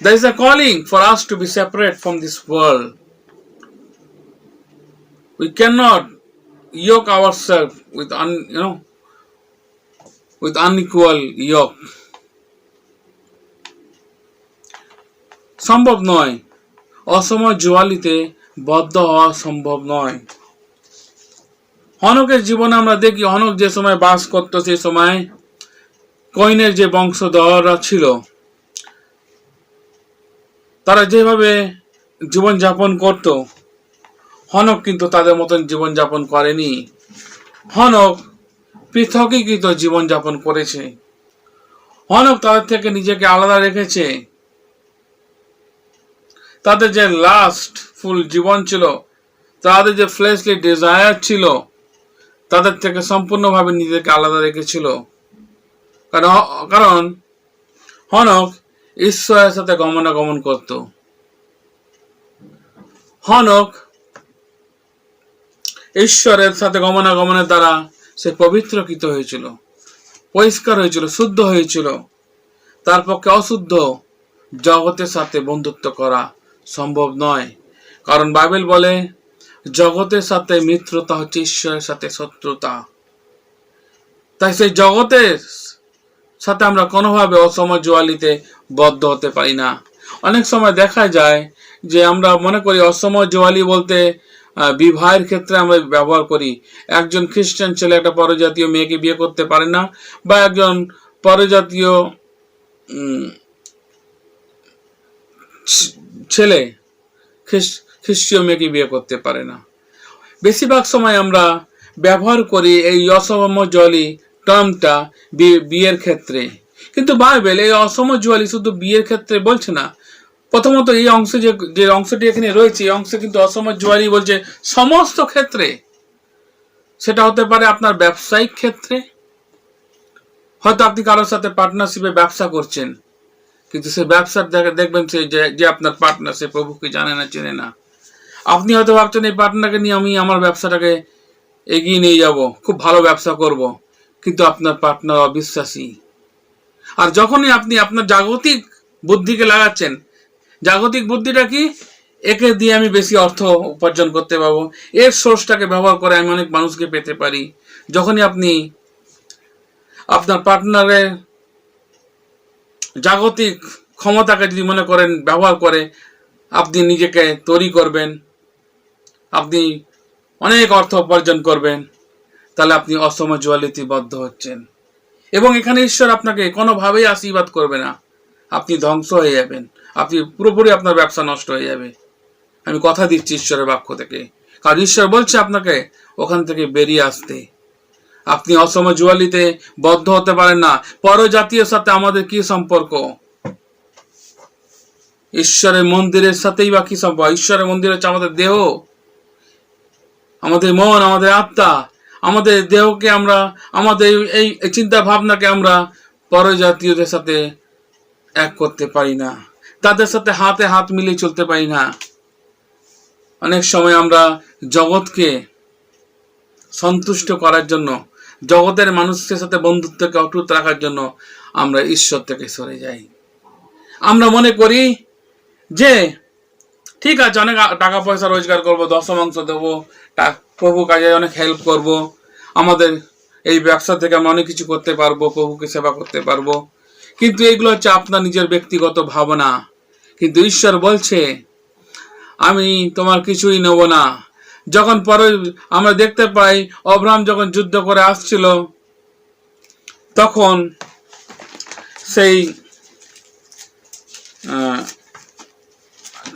There is a calling for us to be separate from this world. We cannot yoke ourselves with with unequal yoke. সম্ভব নয়, অসম জুয়ালিতে বদ্ধ হওয়া সম্ভব নয়। হনকের জীবনে আমরা দেখি, হনক যে সময় বাস করত সেই সময় কইনের যে বংশধররা ছিল তারা যেভাবে জীবন যাপন করত, হনক কিন্তু তাদের মতন জীবন যাপন করেনি। হনক পৃথকীকৃত জীবন যাপন করেছে। হনক তাদের থেকে নিজেকে আলাদা রেখেছে। তাদের যে লাস্ট ফুল জীবন ছিল, তাদের যে ফ্লেশলি ডিজায়ার ছিল, তাদের থেকে সম্পূর্ণভাবে নিজেকে আলাদা রেখেছিল। কারণ হনক ঈশ্বরের সাথে গমনাগমন করত। হনক ঈশ্বরের সাথে গমনাগমনের দ্বারা সে পবিত্রকৃত হয়েছিল, পরিষ্কার হয়েছিল, শুদ্ধ হয়েছিল। তার পক্ষে অশুদ্ধ জগতের সাথে বন্ধুত্ব করা সম্ভব নয়। কারণ বাইবেল বলে জগতের সাথে মিত্রতা হচ্ছে ঈশ্বরের সাথে শত্রুতা। তাই সেই জগতের সাথে আমরা কোনোভাবে অসম জুয়ালিতে বদ্ধ হতে পারি না। অনেক সময় দেখা যায় যে আমরা মনে করি অসম জুয়ালি বলতে বিবাহের ক্ষেত্রে আমরা ব্যবহার করি। একজন খ্রিস্টান ছেলে একটা পরজাতীয় মেয়েকে বিয়ে করতে পারে না, বা একজন পরজাতীয় ছেলে খ্রিস্টীয় মেয়েকে বিয়ে করতে পারে না। বেশিরভাগ সময় আমরা ব্যবহার করি এই অসম জুয়ালি টার্মটা বিয়ের ক্ষেত্রে, কিন্তু বাইবেল এই অসম জুয়ালি শুধু বিয়ের ক্ষেত্রে বলছে না। প্রথমত এই অংশে যে অংশটি এখানে রয়েছে, এই অংশে কিন্তু অসম জুয়ালি বলছে সমস্ত ক্ষেত্রে। সেটা হতে পারে আপনার ব্যবসায়িক ক্ষেত্রে, হয়তো আপনি কারোর সাথে পার্টনারশিপে ব্যবসা করছেন, কিন্তু সে ব্যবসার দেখবেন যে আপনার পার্টনার সে প্রভুকে জানে না, চেনে না। আপনি হয়তো ভাবছেন এই পার্টনারকে নিয়ে আমি আমার ব্যবসাটাকে এগিয়ে নিয়ে যাব, খুব ভালো ব্যবসা করব, কিন্তু আপনার পার্টনার অবিশ্বাসী। আর যখনই আপনি আপনার জাগতিক বুদ্ধিকে লাগাচ্ছেন, জাগতিক বুদ্ধিটা কি, একে দিয়ে আমি বেশি অর্থ উপার্জন করতে পারবো, এর সোর্সটাকে ব্যবহার করে আমি অনেক মানুষকে পেতে পারি। যখনই আপনি আপনার পার্টনারের জাগতিক ক্ষমতাকে যদি মনে করেন ব্যবহার করে আপনি নিজেকে তৈরি করবেন, আপনি অনেক অর্থ উপার্জন করবেন, তাহলে আপনি অসম জুয়ালিতে বদ্ধ হচ্ছেন। এবং এখানে ঈশ্বর আপনাকে কোনোভাবেই আশীর্বাদ করবে না, আপনি ধ্বংস হয়ে যাবেন, আপনি পুরোপুরি আপনার ব্যবসা নষ্ট হয়ে যাবে। আমি কথা দিচ্ছি ঈশ্বরের বাক্য থেকে, কারণ ঈশ্বর বলছে আপনাকে ওখান থেকে বেরিয়ে আসতে। আপনি অসম জুয়ালিতে বদ্ধ হতে পারেন না। পরজাতীয় সাথে আমাদের কি সম্পর্ক? ঈশ্বরের মন্দিরের সাথেই বা কি সম্পর্ক? ঈশ্বরের মন্দির হচ্ছে আমাদের দেহ, আমাদের মন, আমাদের আত্মা। আমাদের দেহকে আমরা, আমাদের এই চিন্তা ভাবনাকে আমরা পরজাতীয়দের সাথে এক করতে পারি না, তাদের সাথে হাতে হাত মিলিয়ে চলতে পারি না। অনেক সময় আমরা জগৎকে সন্তুষ্ট করার জন্য, জগতের মানুষের সাথে বন্ধুত্বকে অটুট রাখার জন্য আমরা ঈশ্বর থেকে সরে যাই। আমরা মনে করি যে ঠিক আছে, অনেক টাকা পয়সা রোজগার করবো, দশমাংশ দেবো, প্রভু কাজে অনেক হেল্প করব, আমাদের এই ব্যবসা থেকে আমরা অনেক কিছু করতে পারবো, প্রভুকে সেবা করতে পারবো। কিন্তু এগুলো হচ্ছে আপনার নিজের ব্যক্তিগত ভাবনা। কিন্তু ঈশ্বর বলছে আমি তোমার কিছুই নেব না। যখন পরে আমরা দেখতে পাই অব্রাহাম যখন যুদ্ধ করে আসছিল, তখন সেই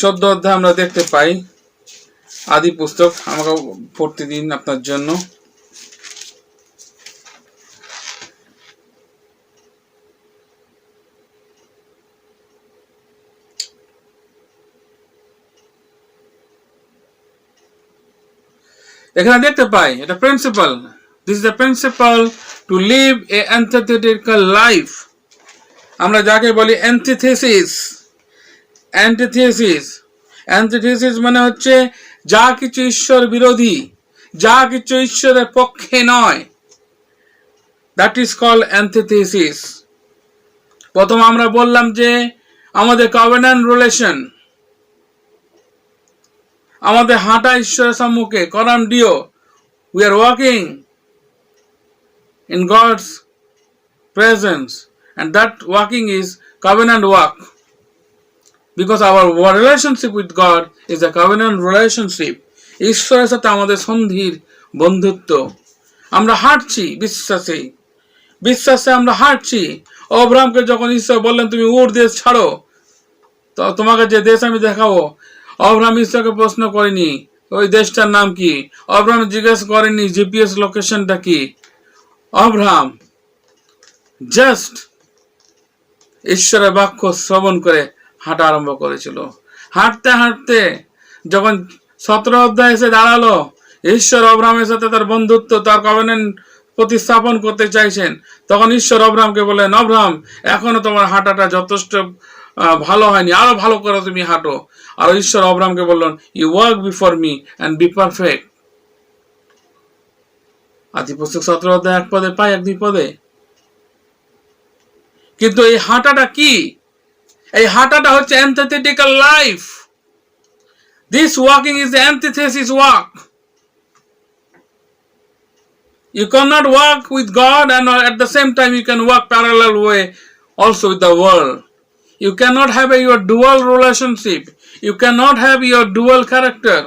14 অধ্যায় আমরা দেখতে পাই, আদি পুস্তক, আমাকে পড়তে দিন আপনার জন্য। এখানে দেখতে পাই এটা principle, this is the principle to live a antithetical life. আমরা যাকে বলি অ্যান্টিথেসিস। অ্যান্টিথেসিস, অ্যান্টিথেসিস মানে হচ্ছে যা কিছু ঈশ্বর বিরোধী, যা কিছু ঈশ্বরের পক্ষে নয়, দ্যাট ইজ কল্ড অ্যান্টিথেসিস। প্রথম আমরা বললাম যে আমাদের কভেন্যান্ট রিলেশন, আমাদের হাঁটা ঈশ্বরের সম্মুখে করান ডিও, we are walking in God's presence, and that walking is covenant walk, because our relationship with God is a covenant relationship. ঈশ্বরের সাথে আমাদের সন্ধির বন্ধুত্ব। আমরা হাঁটছি বিশ্বাসে, বিশ্বাসে আমরা হাঁটছি। অব্রাহামকে যখন ঈশ্বর বললেন তুমি উর দেশ ছাড়ো, তো তোমাকে যে দেশ আমি দেখাবো, অব্রাহাম ঈশ্বরকে প্রশ্ন করেনি ওই দেশটার নাম কি, অব্রাহাম জিজ্ঞেস করেনি জিপিএস লোকেশনটা কি। অব্রাহাম জাস্ট ঈশ্বরের বাক্য শ্রবণ করে হাঁটা আরম্ভ করেছিল। হাঁটতে হাঁটতে যখন 17 অধ্যায় এসে দাঁড়ালো, ঈশ্বর অব্রাহামের সাথে তার বন্ধুত্ব, তার কভেনেন্ট প্রতিস্থাপন করতে চাইছেন, তখন ঈশ্বর অব্রাহামকে বললেন, অব্রাহাম এখনো তোমার হাঁটাটা যথেষ্ট ভালো হয়নি, আরো ভালো করে তুমি হাঁটো। আর ঈশ্বর অব্রাহামকে বললেন, you walk before me and be perfect. আদিপুস্তক 17 অধ্যায় 1 পদে পাই, 1-2 পদে। কিন্তু এই হাঁটাটা কি? এই হাঁটাটা হচ্ছে antithetical life. This walking is the antithesis walk. You cannot walk with God and at the same time you can walk parallel way also with the world. You cannot have your dual relationship. You cannot have your dual character.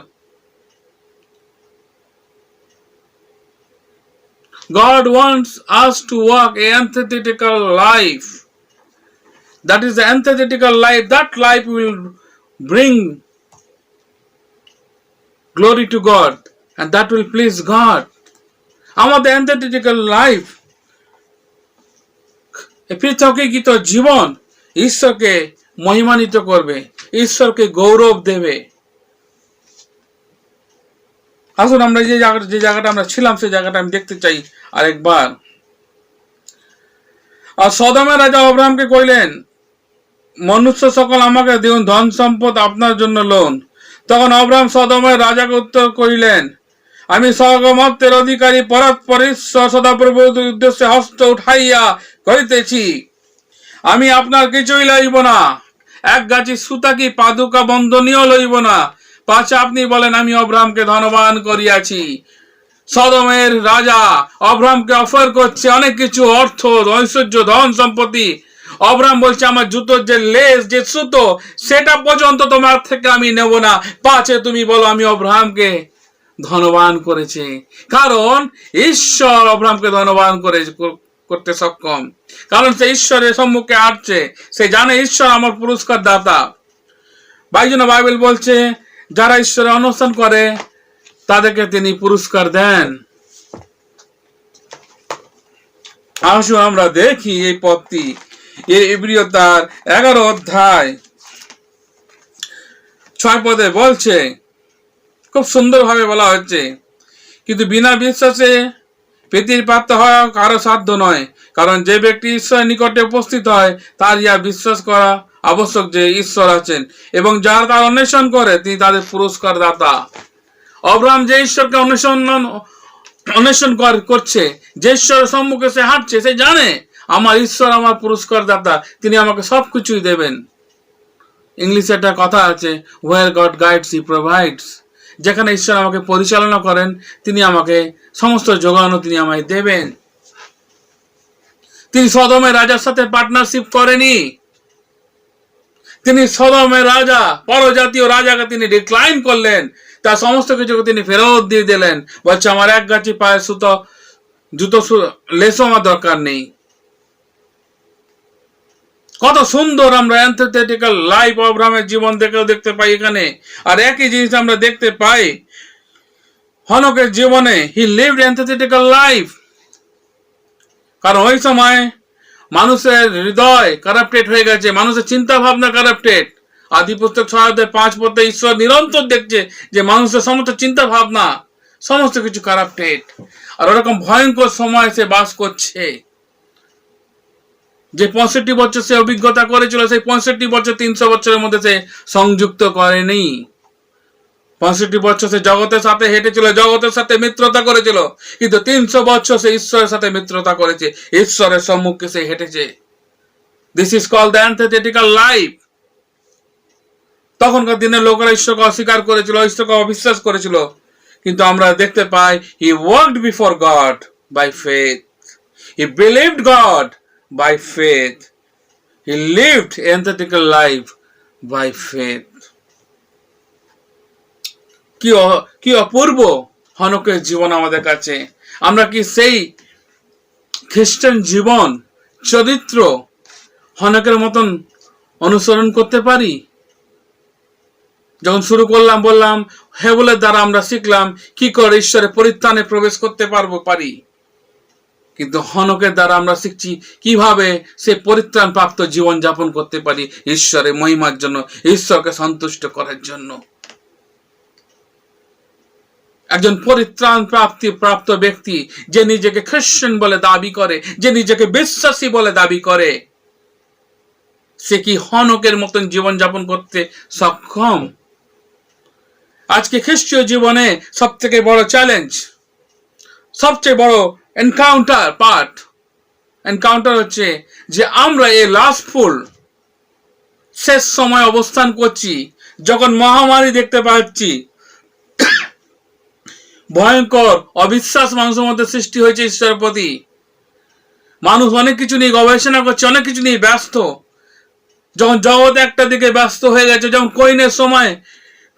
God wants us to walk an antithetical life. That is the antithetical life. That life will bring glory to God and that will please God. আমাদের অ্যান্টিথেটিক্যাল life, পৃথকীকৃত জীবন ঈশ্বরকে মহিমান্বিত করবে, ঈশ্বরকে গৌরব দেবে। আসুন আমরা যে জায়গাটা আমরা ছিলাম সেই জায়গাটা আমি দেখতে চাই আরেকবার। আর সদমের রাজা অব্রাহামকে কইলেন, মনুষ্য সকল আমাকে দিন, ধন সম্পদ আপনার জন্য লোন। তখন অব্রাহাম সদমের রাজাকে উত্তর করিলেন, আমি স্বর্গমর্তের অধিকারী পরাৎপরেশ্বর সদাপ্রভুর উদ্দেশ্যে হস্ত উঠাইয়া করিতেছি, আমি আপনার কিছুই লইব না, এক গাছি সুতা কি পাদুকা বন্ধনীয় লইব না, পাছে আপনি বলেন আমি অব্রাহামকে ধনবান করিয়াছি। সদমের রাজা অব্রাহামকে অফার করছে অনেক কিছু, অর্থ, ঐশ্বর্য, ধন সম্পত্তি। অব্রাহাম বলছে আমার জুতোর যে লেস, যে সুতো, সেটা পর্যন্ত তোমার থেকে আমি নেব না, পাছে তুমি বলো আমি অব্রাহামকে ধনবান করেছে। কারণ ঈশ্বর অব্রাহামকে ধনবান করতে সক্ষম, কারণ সে ঈশ্বরের সম্মুখে আসছে, সে জানে ঈশ্বর আমার পুরস্কার দাতা। বাইজন্য বাইবেল বলছে যারা ঈশ্বরের অনুষ্ঠান করে তাদেরকে তিনি পুরস্কার দেন। আসুন আমরা দেখি এই পদটি, এই ইব্রিয় তার 11 অধ্যায় 6 পদে বলছে, খুব সুন্দর ভাবে বলা হচ্ছে, কিন্তু বিনা বিশ্বাসে প্রীতির পাত্র হওয়া কারো সাধ্য নয়, কারণ যে ব্যক্তি ঈশ্বরের নিকটে উপস্থিত হয় তার ইহা বিশ্বাস করা আবশ্যক যে ঈশ্বর আছেন এবং যারা তার অন্বেষণ করে তিনি তাদের পুরস্কার দাতা। অব্রাহাম যে ঈশ্বরকে অন্বেষণ করছে, যে ঈশ্বরের সম্মুখে সে হাঁটছে, সে জানে আমার ঈশ্বর আমার পুরস্কার দাতা, তিনি আমাকে সবকিছুই দেবেন। ইংলিশে একটা কথা আছে, where God guides he provides। যেখানে ঈশ্বর আমাকে পরিচালনা করেন তিনি আমাকে সমস্ত যোগানো তিনি আমায় দেবেন। তিনি সদমের রাজার সাথে পার্টনারশিপ করেনি, তিনি সদমের রাজা, পরজাতীয় রাজাকে তিনি ডিক্লাইন করলেন, তার সমস্ত কিছুকে তিনি ফেরত দিয়ে দিলেন। বলছে আমার এক গাছি পায়ে জুতো লেসও আমার দরকার নেই। কত সুন্দর আমরা অ্যান্টিথেটিক্যাল লাইফ অব্রাহামের জীবন দেখতে পাই এখানে। আর একই জিনিস আমরা দেখতে পাই হনকের জীবনে, হি লিভড অ্যান্টিথেটিক্যাল লাইফ। কারণ ওই সময় মানুষের হৃদয় কারাপ্টেড হয়ে গেছে, মানুষের চিন্তা ভাবনা কারাপ্টেড। আদিপুস্তক 6:5 পদে ঈশ্বর নিরন্তর দেখছে যে মানুষের সমস্ত চিন্তা ভাবনা সমস্ত কিছু কারাপ্টেড। আর ওরকম ভয়ঙ্কর সময় সে বাস করছে। যে 65 বছর সে অভিজ্ঞতা করেছিল, সেই 65 বছর 300 বছরের মধ্যে সে সংযুক্ত করেনি। 65 বছর সে জগতের সাথে হেঁটেছিল, জগতের সাথে মিত্রতা করেছিল, কিন্তু 300 বছর সে ঈশ্বরের সাথে মিত্রতা করেছে, ঈশ্বরের সম্মুখে সে হেঁটেছে। This is called the antithetical life. তখনকার দিনে লোকেরা ঈশ্বরকে অস্বীকার করেছিল, ঈশ্বরকে অবিশ্বাস করেছিল, কিন্তু আমরা দেখতে পাই he walked before God by faith, he believed God by faith. He lived antithetical life by faith. কি অপূর্ব হনকের জীবন আমাদের কাছে। আমরা কি সেই খ্রিস্টান জীবন চরিত্র হনকের মতন অনুসরণ করতে পারি? যখন শুরু করলাম বললাম হেবলের দ্বারা আমরা শিখলাম কি করে ঈশ্বরের পরিত্রাণে প্রবেশ করতে পারি, কিন্তু হনকের দ্বারা আমরা শিখছি কিভাবে সে পরিত্রাণ প্রাপ্ত জীবন যাপন করতে পারি ঈশ্বরের মহিমার জন্য, ঈশ্বরকে সন্তুষ্ট করার জন্য। একজন পরিত্রাণ প্রাপ্ত ব্যক্তি যে নিজেকে খ্রিস্টান বলে দাবি করে, যে নিজেকে বিশ্বাসী বলে দাবি করে, সে কি হনকের মতন জীবন যাপন করতে সক্ষম? আজকে খ্রিস্টীয় জীবনে সব থেকে বড় চ্যালেঞ্জ, সবচেয়ে বড় এনকাউন্টার হচ্ছে যে আমরা এই লাস্টফুল শেষ সময় অবস্থান করছি, যখন মহামারী দেখতে পাচ্ছি, ভয়ঙ্কর অবিশ্বাস মানুষের মধ্যে সৃষ্টি হয়েছে ঈশ্বরের প্রতি। মানুষ অনেক কিছু নিয়ে গবেষণা করছে, অনেক কিছু নিয়ে ব্যস্ত। যখন জগৎ একটা দিকে ব্যস্ত হয়ে গেছে, যেমন কইনের সময়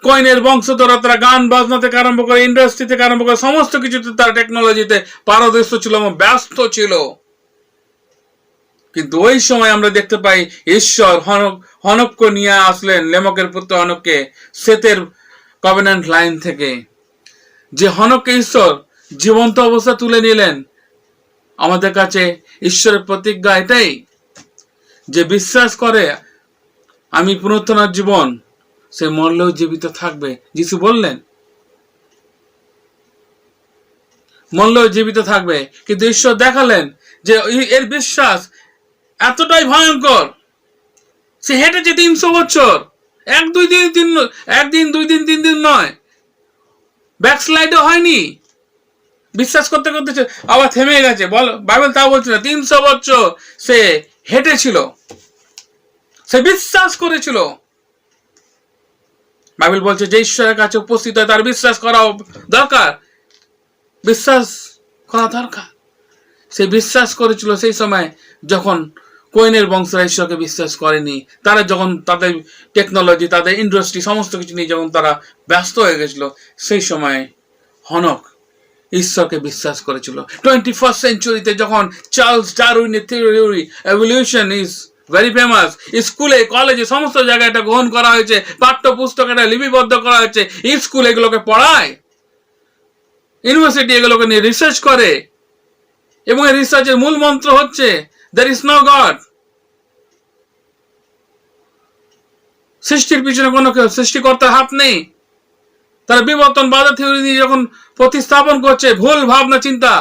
কইনের বংশধররা তারা গান বাজনা থেকে আরম্ভ করে, ইন্ডাস্ট্রি থেকে আরম্ভ করে সমস্ত কিছুতে তারা টেকনোলজিতে পারদর্শী ছিল এবং ব্যস্ত ছিল। কিন্তু ওই সময় আমরা দেখতে পাই ঈশ্বর হনককে নিয়ে আসলেন, লেমকের পুত্র হনককে, সেতের কভেন্যান্ট লাইন থেকে। যে হনককে ঈশ্বর জীবন্ত অবস্থা তুলে নিলেন। আমাদের কাছে ঈশ্বরের প্রতিজ্ঞা এটাই যে বিশ্বাস করে আমি পুনরুত্থানের জীবন, সে মরলেও জীবিত থাকবে। যিশু বললেন মরলেও জীবিত থাকবে। কিন্তু ঈশ্বর দেখালেন যে এর বিশ্বাস এতটাই ভয়ঙ্কর, সে হেঁটেছে 300 বছর, একদিন 2 দিন 3 দিন নয়, ব্যাকস্লাইডও হয়নি। বিশ্বাস করতে করতে আবার থেমে গেছে। বাইবেল তাও বলছে না, 300 বছর সে হেঁটেছিল, সে বিশ্বাস করেছিল। বাইবেল বলছে যে ঈশ্বরের কাছে উপস্থিত হয় তার বিশ্বাস করা দরকার, সে বিশ্বাস করেছিল সেই সময় যখন কোয়েনের বংশরা ঈশ্বরকে বিশ্বাস করেনি। তারা যখন তাদের টেকনোলজি, তাদের ইন্ডাস্ট্রি সমস্ত কিছু নিয়ে যখন তারা ব্যস্ত হয়ে গেছিল, সেই সময় হনক ঈশ্বরকে বিশ্বাস করেছিল। 21st সেঞ্চুরিতে যখন চার্লস ডারউইনের theory evolution is very famous, স্কুলে কলেজে সমস্ত জায়গায় এটা গ্রহণ করা হয়েছে, পাঠ্যপুস্তক এটা লিপিবদ্ধ করা হয়েছে, স্কুল এগুলোকে পড়ায়, ইউনিভার্সিটি এগুলোকে নিয়ে রিসার্চ করে, এবং এই রিসার্চের মূল মন্ত্র হচ্ছে there is no God। সৃষ্টির পিছনে কোনো সৃষ্টিকর্তার হাত নেই। তারা বিবর্তনবাদের থিওরি নিয়ে যখন প্রতিস্থাপন করছে, ভুল ভাবনা চিন্তা,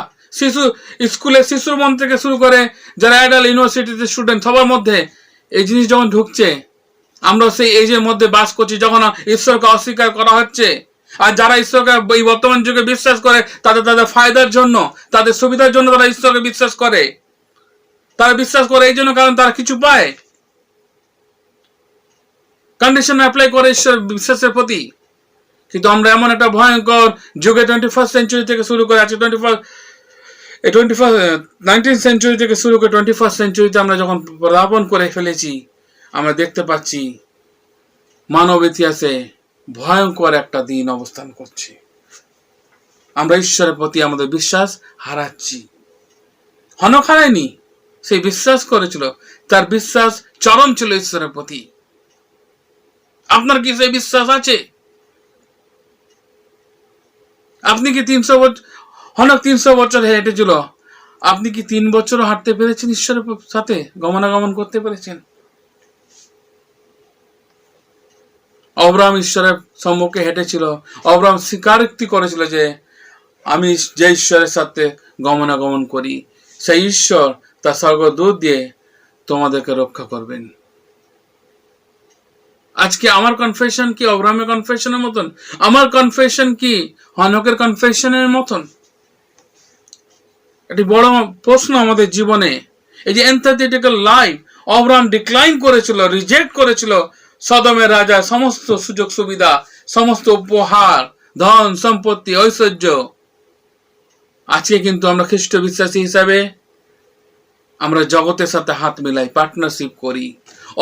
শিশুর মন থেকে শুরু করে যারা অ্যাডাল্ট ইউনিভার্সিটিতে স্টুডেন্ট সবার মধ্যে এই জিনিস যখন ঢুকছে, আমরা সেই এজের মধ্যে বাস করছি যখন ঈশ্বরকে অস্বীকার করা হচ্ছে। আর যারা ঈশ্বরকে এই বর্তমান যুগে বিশ্বাস করে তাদের ফায়দার জন্য, তাদের সুবিধার জন্য তারা ঈশ্বরকে বিশ্বাস করে। তারা বিশ্বাস করে এই জন্য কারণ তারা কিছু পায়, কন্ডিশন অ্যাপ্লাই করে ঈশ্বর বিশ্বাসের প্রতি। কিন্তু আমরা এমন একটা ভয়ঙ্কর যুগে 21st সেঞ্চুরি থেকে শুরু করে আছে, 19th সেঞ্চুরি থেকে শুরু করে 21st সেঞ্চুরিতে আমরা যখন পদার্পণ করে ফেলেছি, আমরা দেখতে পাচ্ছি মানব ইতিহাসে ভয়ঙ্কর একটা দিন অবস্থান করছে। আমরা ঈশ্বরের প্রতি আমাদের বিশ্বাস হারাচ্ছি। হনক হারায়নি, সেই বিশ্বাস করেছিল, তার বিশ্বাস চরম ছিল ঈশ্বরের প্রতি। আপনার কি সেই বিশ্বাস আছে? আপনি কি 300 বছর, হনক 300 বছর হেঁটেছিল, আপনি কি 3 বছরও হাঁটতে পেরেছেন? ঈশ্বরের সাথে গমনাগমন করতে পেরেছেন? অব্রাহাম ঈশ্বরের সম্মুখে হেঁটেছিল, অব্রাহাম স্বীকারোক্তি করেছিল যে আমি যে ঈশ্বরের সাথে গমনাগমন করি, সেই ঈশ্বর তার স্বর্গদূত দিয়ে তোমাদেরকে রক্ষা করবেন। আজকে আমার কনফেশন কি অব্রাহামের কনফেশনের মতন? আমার কনফেশন কি হনকের কনফেশনের মতন? এটি বড় প্রশ্ন আমাদের জীবনে। এই যে এনথেটিক্যাল লাইফ, অব্রাহাম ডিক্লাইন করেছিল, রিজেক্ট করেছিল সদমের রাজা সমস্ত সুযোগ সুবিধা, সমস্ত উপহার, ধন সম্পত্তি, ঐশ্বর্য। আজকে কিন্তু আমরা খ্রিস্ট বিশ্বাসী হিসাবে আমরা জগতের সাথে হাত মিলাই, পার্টনারশিপ করি,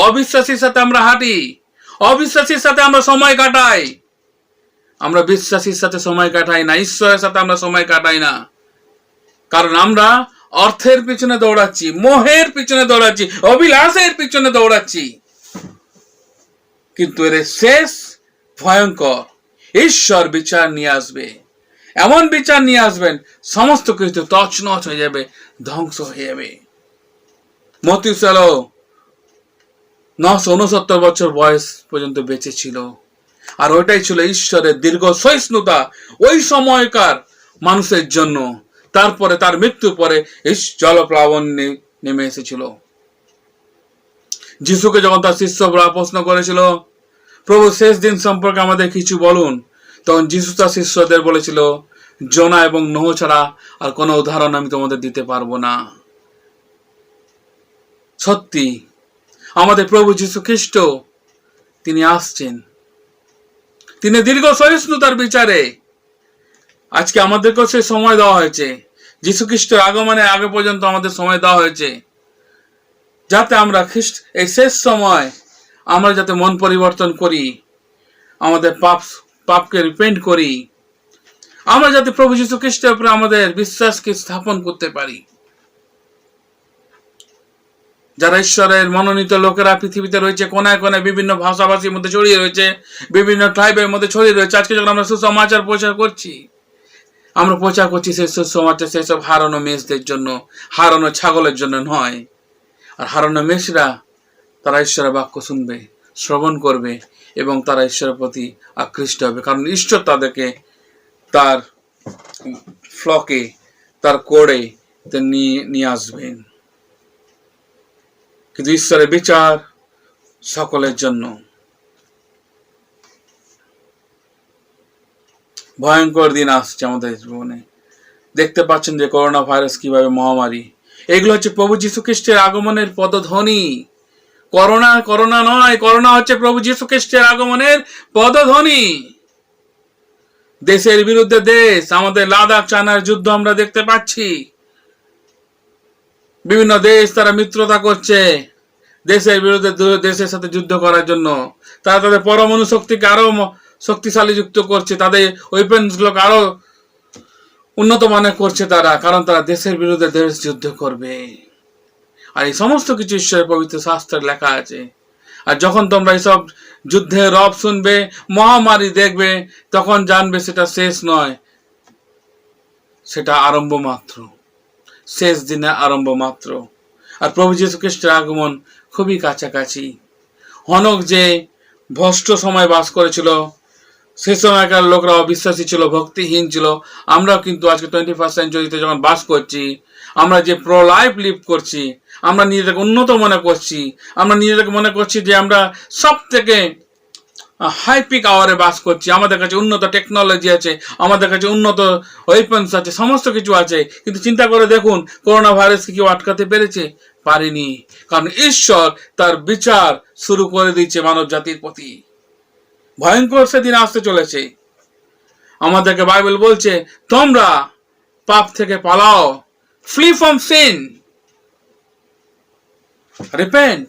অবিশ্বাসীর সাথে আমরা হাঁটি, অবিশ্বাসীর সাথে আমরা সময় কাটাই। আমরা বিশ্বাসীর সাথে সময় কাটাই না, ঈশ্বরের সাথে আমরা সময় কাটাই না। কারণ আমরা অর্থের পিছনে দৌড়াচ্ছি, মোহের পিছনে দৌড়াচ্ছি, অভিলাষের পিছনে দৌড়াচ্ছি। কিন্তু এর শেষ ভয়ঙ্কর। ঈশ্বর বিচার নিয়ে আসবে, এমন বিচার নিয়ে আসবেন সমস্ত কিছু তছনছ হয়ে যাবে, ধ্বংস হয়ে যাবে। মথুসেলহ 969 বছর বয়স পর্যন্ত বেঁচে ছিল, আর ওইটাই ছিল ঈশ্বরের দীর্ঘ সহিষ্ণুতা ওই সময়কার মানুষের জন্য। তারপরে তার মৃত্যুর পরে জলপ্লাবন নেমে এসেছিল। যিশুকে যখন তার শিষ্যরা প্রশ্ন করেছিল, প্রভু শেষ দিন সম্পর্কে আমাদের কিছু বলুন, তখন যিশু তার শিষ্যদের বলেছিল, জোনা এবং নোহ ছাড়া আর কোনো উদাহরণ আমি তোমাদের দিতে পারবো না। সত্যি আমাদের প্রভু যীশু খ্রিস্ট তিনি আসছেন, তিনি দীর্ঘ সহিষ্ণুতার বিচারে। আজকে আমাদেরকেও সে সময় দেওয়া হয়েছে, যীশু খ্রিস্টের আগমনের আগে পর্যন্ত আমাদের সময় দেওয়া হয়েছে, যাতে আমরা এই শেষ সময় আমরা যাতে মন পরিবর্তন করি, আমাদের পাপকে রিপেন্ট করি, আমরা যাতে প্রভু যীশু খ্রিস্টের উপরে আমাদের বিশ্বাসকে স্থাপন করতে পারি। যারা ঈশ্বরের মনোনীত লোকেরা পৃথিবীতে রয়েছে, কোনায় কোনায় বিভিন্ন ভাষাভাষীর মধ্যে ছড়িয়ে রয়েছে, বিভিন্ন ট্রাইবের মধ্যে ছড়িয়ে রয়েছে। আজকে যখন আমরা সুসমাচার প্রচার করছি, আমরা প্রচার করছি সেই সুসমাচার সেসব হারানো মেষদের জন্য, হারানো ছাগলের জন্য নয়। আর হারানো মেষরা তারা ঈশ্বরের বাক্য শুনবে, শ্রবণ করবে এবং তারা ঈশ্বরের প্রতি আকৃষ্ট হবে, কারণ ঈশ্বর তাদেরকে তার ফ্লকে, তার কোড়ে নিয়ে আসবেন। কিন্তু ঈশ্বরের বিচার সকলের জন্য। ভয়ঙ্কর দিন আসছে আমাদের জীবনে। দেখতে পাচ্ছেন যে করোনা ভাইরাস কিভাবে মহামারী, এগুলো হচ্ছে প্রভু যীশু খ্রিস্টের আগমনের পদধ্বনি। করোনা নয়, করোনা হচ্ছে প্রভু যীশু খ্রিস্টের আগমনের পদধ্বনি। দেশের বিরুদ্ধে দেশ, আমাদের লাদাখ চায়নার যুদ্ধ আমরা দেখতে পাচ্ছি। বিভিন্ন দেশ তারা মিত্রতা করছে দেশের বিরুদ্ধে, দেশের সাথে যুদ্ধ করার জন্য। তারা তাদের পরমাণু শক্তিকে আরো শক্তিশালী যুক্ত করছে, তাদের ওয়েপেন্স গুলোকে আরো উন্নত মানের করছে তারা, কারণ তারা দেশের বিরুদ্ধে দেশ যুদ্ধ করবে। আর এই সমস্ত কিছু ঈশ্বরের পবিত্র শাস্ত্রে লেখা আছে। আর যখন তোমরা এইসব যুদ্ধের রব শুনবে, মহামারী দেখবে, তখন জানবে সেটা শেষ নয়, সেটা আরম্ভ মাত্র, শেষ দিনে আরম্ভ মাত্র। আর প্রভু যীশু খ্রিস্টের আগমন খুবই কাছাকাছি। হনক যে ভ্রষ্ট সময় বাস করেছিল, সে সময়কার লোকরা অবিশ্বাসী ছিল, ভক্তিহীন ছিল। আমরাও কিন্তু আজকে 21st সেঞ্চুরিতে যখন বাস করছি, আমরা যে প্রো লাইফ লিভ করছি, আমরা নিজেদেরকে উন্নত মনে করছি, আমরা নিজেদেরকে মনে করছি যে আমরা সব থেকে হাই পিক আওয়ারে বাস করছি, আমাদের কাছে উন্নত টেকনোলজি আছে, আমাদের কাছে উন্নত ওয়েপন্স আছে, সমস্ত কিছু আছে। কিন্তু চিন্তা করে দেখুন, করোনা ভাইরাসকে কেউ আটকাতে পেরেছে? পারেনি, কারণ ঈশ্বর তার বিচার শুরু করে দিয়েছে মানব জাতির প্রতি। ভয়ঙ্কর সেদিন আসতে চলেছে। আমাদেরকে বাইবেল বলছে, তোমরা পাপ থেকে পালাও, flee from sin, repent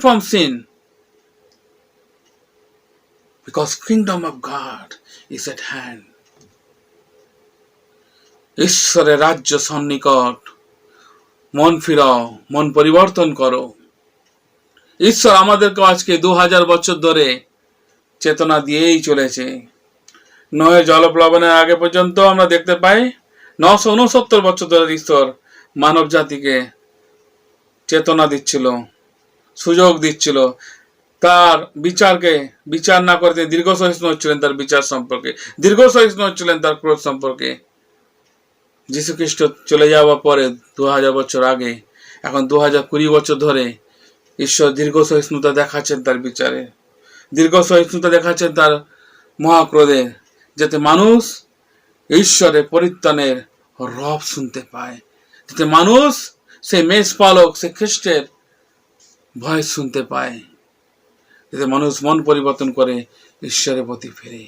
from sin, because kingdom of God is at hand. ঈশ্বরের রাজ্য সন্নিকট। মন ফিরাও, মন পরিবর্তন করো। ঈশ্বর আমাদেরকে আজকে 2000 বছর ধরে চেতনা দিয়েই চলেছে। নোয়ের জলপ্লাবনের আগে পর্যন্ত আমরা দেখতে পাই 969 বছর ধরে ঈশ্বর মানব জাতিকে চেতনা দিচ্ছিল, সুযোগ দিচ্ছিল। তার বিচার না করে তিনি দীর্ঘ সহিষ্ণু হচ্ছিলেন তার বিচার সম্পর্কে, দীর্ঘ সহিষ্ণু হচ্ছিলেন তার ক্রোধ সম্পর্কে। যীশু খ্রিস্ট চলে যাওয়ার পরে 2000 বছর আগে, এখন 2020 বছর ধরে ঈশ্বর দীর্ঘ সহিষ্ণুতা দেখাচ্ছেন তার বিচারে, দীর্ঘ সহিষ্ণুতা দেখাচ্ছেন তার মহাক্রোধে, যাতে মানুষ ঈশ্বরের পরিত্রাণের রব শুনতে পায়, যাতে মানুষ সেই মেষ পালক, সে খ্রিস্টের ভয়েস শুনতে পায়, যাতে মানুষ মন পরিবর্তন করে ঈশ্বরের প্রতি ফিরে।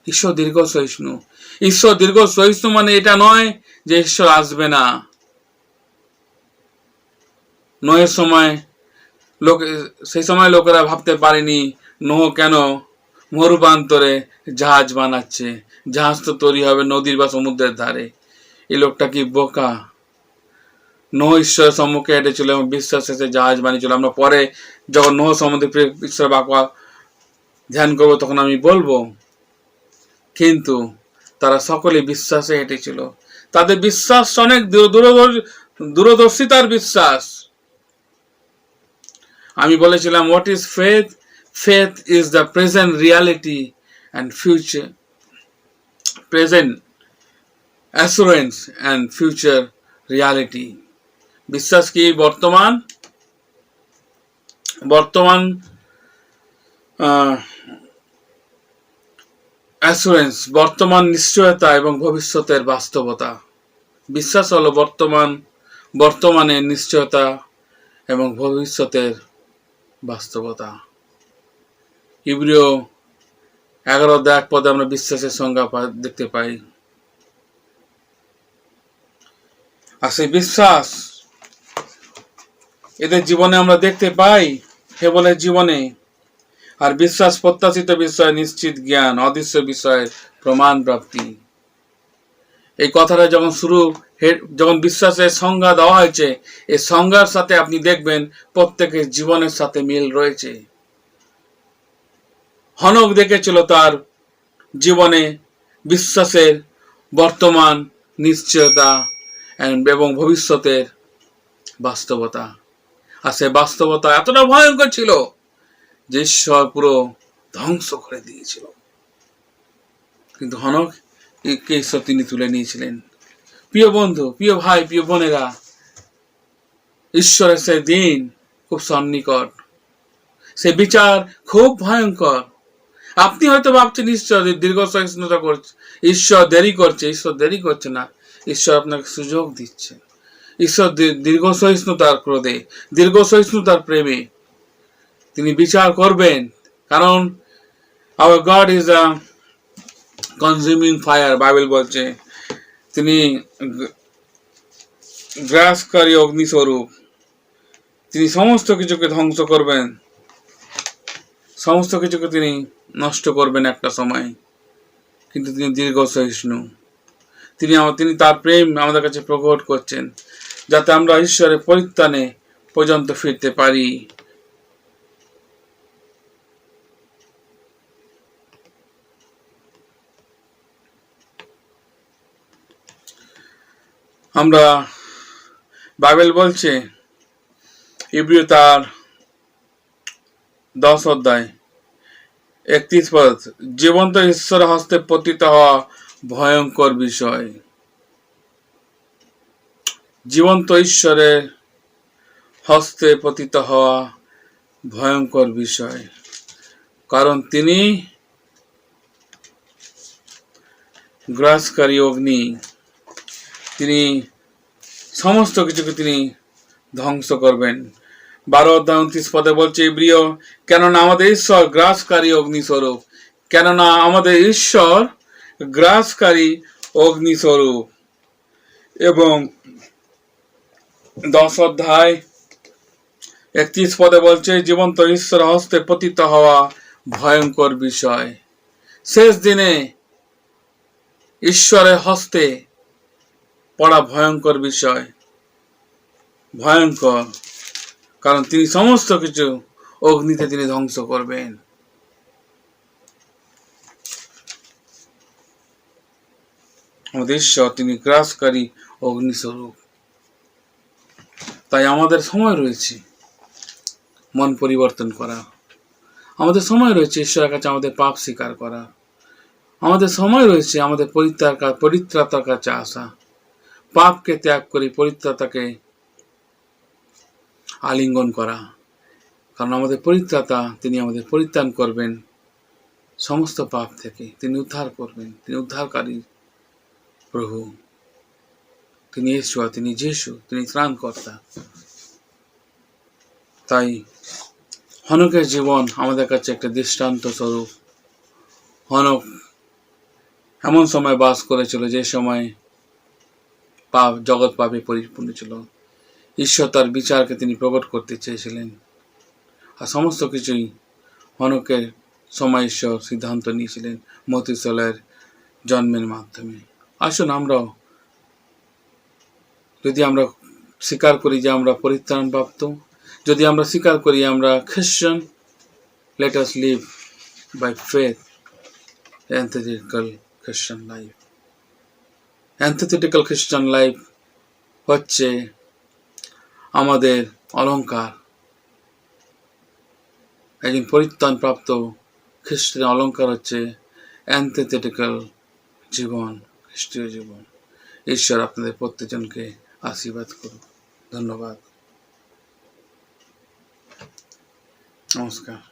ঈশ্বর দীর্ঘ সহিষ্ণু। ঈশ্বর দীর্ঘ সহিষ্ণু মানে এটা নয় যে ঈশ্বর আসবে না। নোহের সময় সেই সময় লোকেরা ভাবতে পারেনি নোহ কেন মরুপ্রান্তরে জাহাজ বানাচ্ছে, জাহাজ তো তৈরি হবে নদীর বা সমুদ্রের ধারে। এই লোকটা কি বোকা? নোহ ঈশ্বরের সম্মুখে হেঁটেছিল এবং বিশ্বাস শেষে জাহাজ বানিয়েছিল। আমরা পরে যখন নোহ সম্বন্ধে ঈশ্বরের বাক্য ধ্যান করবো তখন আমি বলবো। কিন্তু তারা সকলে বিশ্বাসে হেঁটেছিল। তাদের বিশ্বাস অনেক দূরদর্শিতার বিশ্বাস। আমি বলেছিলাম what is faith? Faith is the present reality and future, present assurance and future reality. বিশ্বাস কি? বর্তমান অ্যাসুরেন্স, বর্তমান নিশ্চয়তা এবং ভবিষ্যতের বাস্তবতা। বিশ্বাস হলো বর্তমানের নিশ্চয়তা এবং ভবিষ্যতের বাস্তবতা। ইব্রিয় 11:1 আমরা বিশ্বাসের সংজ্ঞা দেখতে পাই। আর সেই বিশ্বাস এদের জীবনে আমরা দেখতে পাই, হেবলের জীবনে। আর বিশ্বাস প্রত্যাশিত বিষয়, নিশ্চিত জ্ঞান, অদৃশ্য বিষয়ের প্রমাণ প্রাপ্তি। এই কথাটা যখন বিশ্বাসের সংজ্ঞা দেওয়া হয়েছে, এই সংজ্ঞার সাথে আপনি দেখবেন প্রত্যেকের জীবনের সাথে মিল রয়েছে। হনক দেখেছিল তার জীবনে বিশ্বাসের বর্তমান নিশ্চয়তা এবং ভবিষ্যতের বাস্তবতা। আর সে বাস্তবতা এতটা ভয়ঙ্কর ছিল যে ঈশ্বর পুরো ধ্বংস করে দিয়েছিল। কিন্তু হনক কে ঈশ্বর তিনি তুলে নিয়েছিলেন। প্রিয় বন্ধু, প্রিয় ভাই, প্রিয় বোনেরা, ঈশ্বরের সে দিন খুব সন্নিকট, সে বিচার খুব ভয়ঙ্কর। আপনি হয়তো ভাবছেন ঈশ্বর দীর্ঘ সহিষ্ণুতা করছে, ঈশ্বর দেরি করছে। ঈশ্বর দেরি করছে না, ঈশ্বর আপনাকে সুযোগ দিচ্ছে। ঈশ্বর দীর্ঘ সহিষ্ণুতার ক্রোধে, দীর্ঘ সহিষ্ণুতার প্রেমে তিনি বিচার করবেন। কারণ our God is a consuming fire, Bible বলছে তিনি গ্রাসকারী অগ্নিস্বরূপ। তিনি সমস্ত কিছুকে ধ্বংস করবেন, সমস্ত কিছুকে তিনি নষ্ট করবেন একটা সময়। কিন্তু তিনি দীর্ঘ সহিষ্ণু। তিনি তার প্রেম আমাদের কাছে প্রকট করছেন যাতে আমরা ঈশ্বরের পরিত্রাণে পর্যন্ত ফিরতে পারি। আমরা বাইবেল বলছে ইব্রিয় তার 10:31 জীবন্ত ঈশ্বরের হস্তে পতিত হওয়া ভয়ঙ্কর বিষয়। জীবন্ত ঈশ্বরের হস্তে পতিত হওয়া ভয়ঙ্কর বিষয়, কারণ তিনি গ্রাসকারী অগ্নি। তিনি সমস্ত কিছুকে তিনি ধ্বংস করবেন। 12:29 বলছে ইব্রিয়, কেননা আমাদের ঈশ্বর গ্রাসকারী অগ্নিস্বরূপ। কেননা আমাদের ঈশ্বর গ্রাসকারী অগ্নিস্বরূপ। এবং 10:31 বলছে জীবন্ত ঈশ্বর হস্তে পতিত হওয়া ভয়ঙ্কর বিষয়। শেষ দিনে ঈশ্বরের হস্তে পড়া ভয়ঙ্কর বিষয়, ভয়ঙ্কর, কারণ তিনি সমস্ত কিছু অগ্নিতে তিনি ধ্বংস করবেন। আমাদের ঈশ্বর তিনি গ্রাসকারী অগ্নিস্বরূপ। তাই আমাদের সময় রয়েছে মন পরিবর্তন করা, আমাদের সময় রয়েছে ঈশ্বরের কাছে আমাদের পাপ স্বীকার করা, আমাদের সময় রয়েছে আমাদের পরিত্রাতার কাছে আসা, পাপকে ত্যাগ করে পরিত্রাতাকে আলিঙ্গন করা। কারণ আমাদের পরিত্রাতা তিনি আমাদের পরিত্রাণ করবেন সমস্ত পাপ থেকে, তিনি উদ্ধার করবেন। তিনি উদ্ধারকারী প্রভু, তিনি ঈশ্বর, তিনি যিশু, তিনি ত্রাণকর্তা। তাই হনকের জীবন আমাদের কাছে একটা দৃষ্টান্ত স্বরূপ। হনক এমন সময় বাস করেছিল যে সময় পাপ জগৎ পাপে পরিপূর্ণ ছিল। ঈশ্বর তার বিচারকে তিনি প্রকট করতে চেয়েছিলেন, আর সমস্ত কিছুই হনকের সময় ঈশ্বর সিদ্ধান্ত নিয়েছিলেন মথুসেলের জন্মের মাধ্যমে। আসুন আমরাও, যদি আমরা স্বীকার করি যে আমরা পরিত্রাণ প্রাপ্ত, যদি আমরা স্বীকার করি আমরা খ্রিস্টান, let us live by faith antithetical Christian life. antithetical Christian life হচ্ছে আমাদের অলংকার। একজন পরিত্রাণ প্রাপ্ত খ্রিস্টান অলংকার হচ্ছে antithetical জীবন, খ্রিস্টীয় জীবন। ঈশ্বর আপনাদের প্রত্যেকজনকে আশীর্বাদ করুন। ধন্যবাদ। নমস্কার।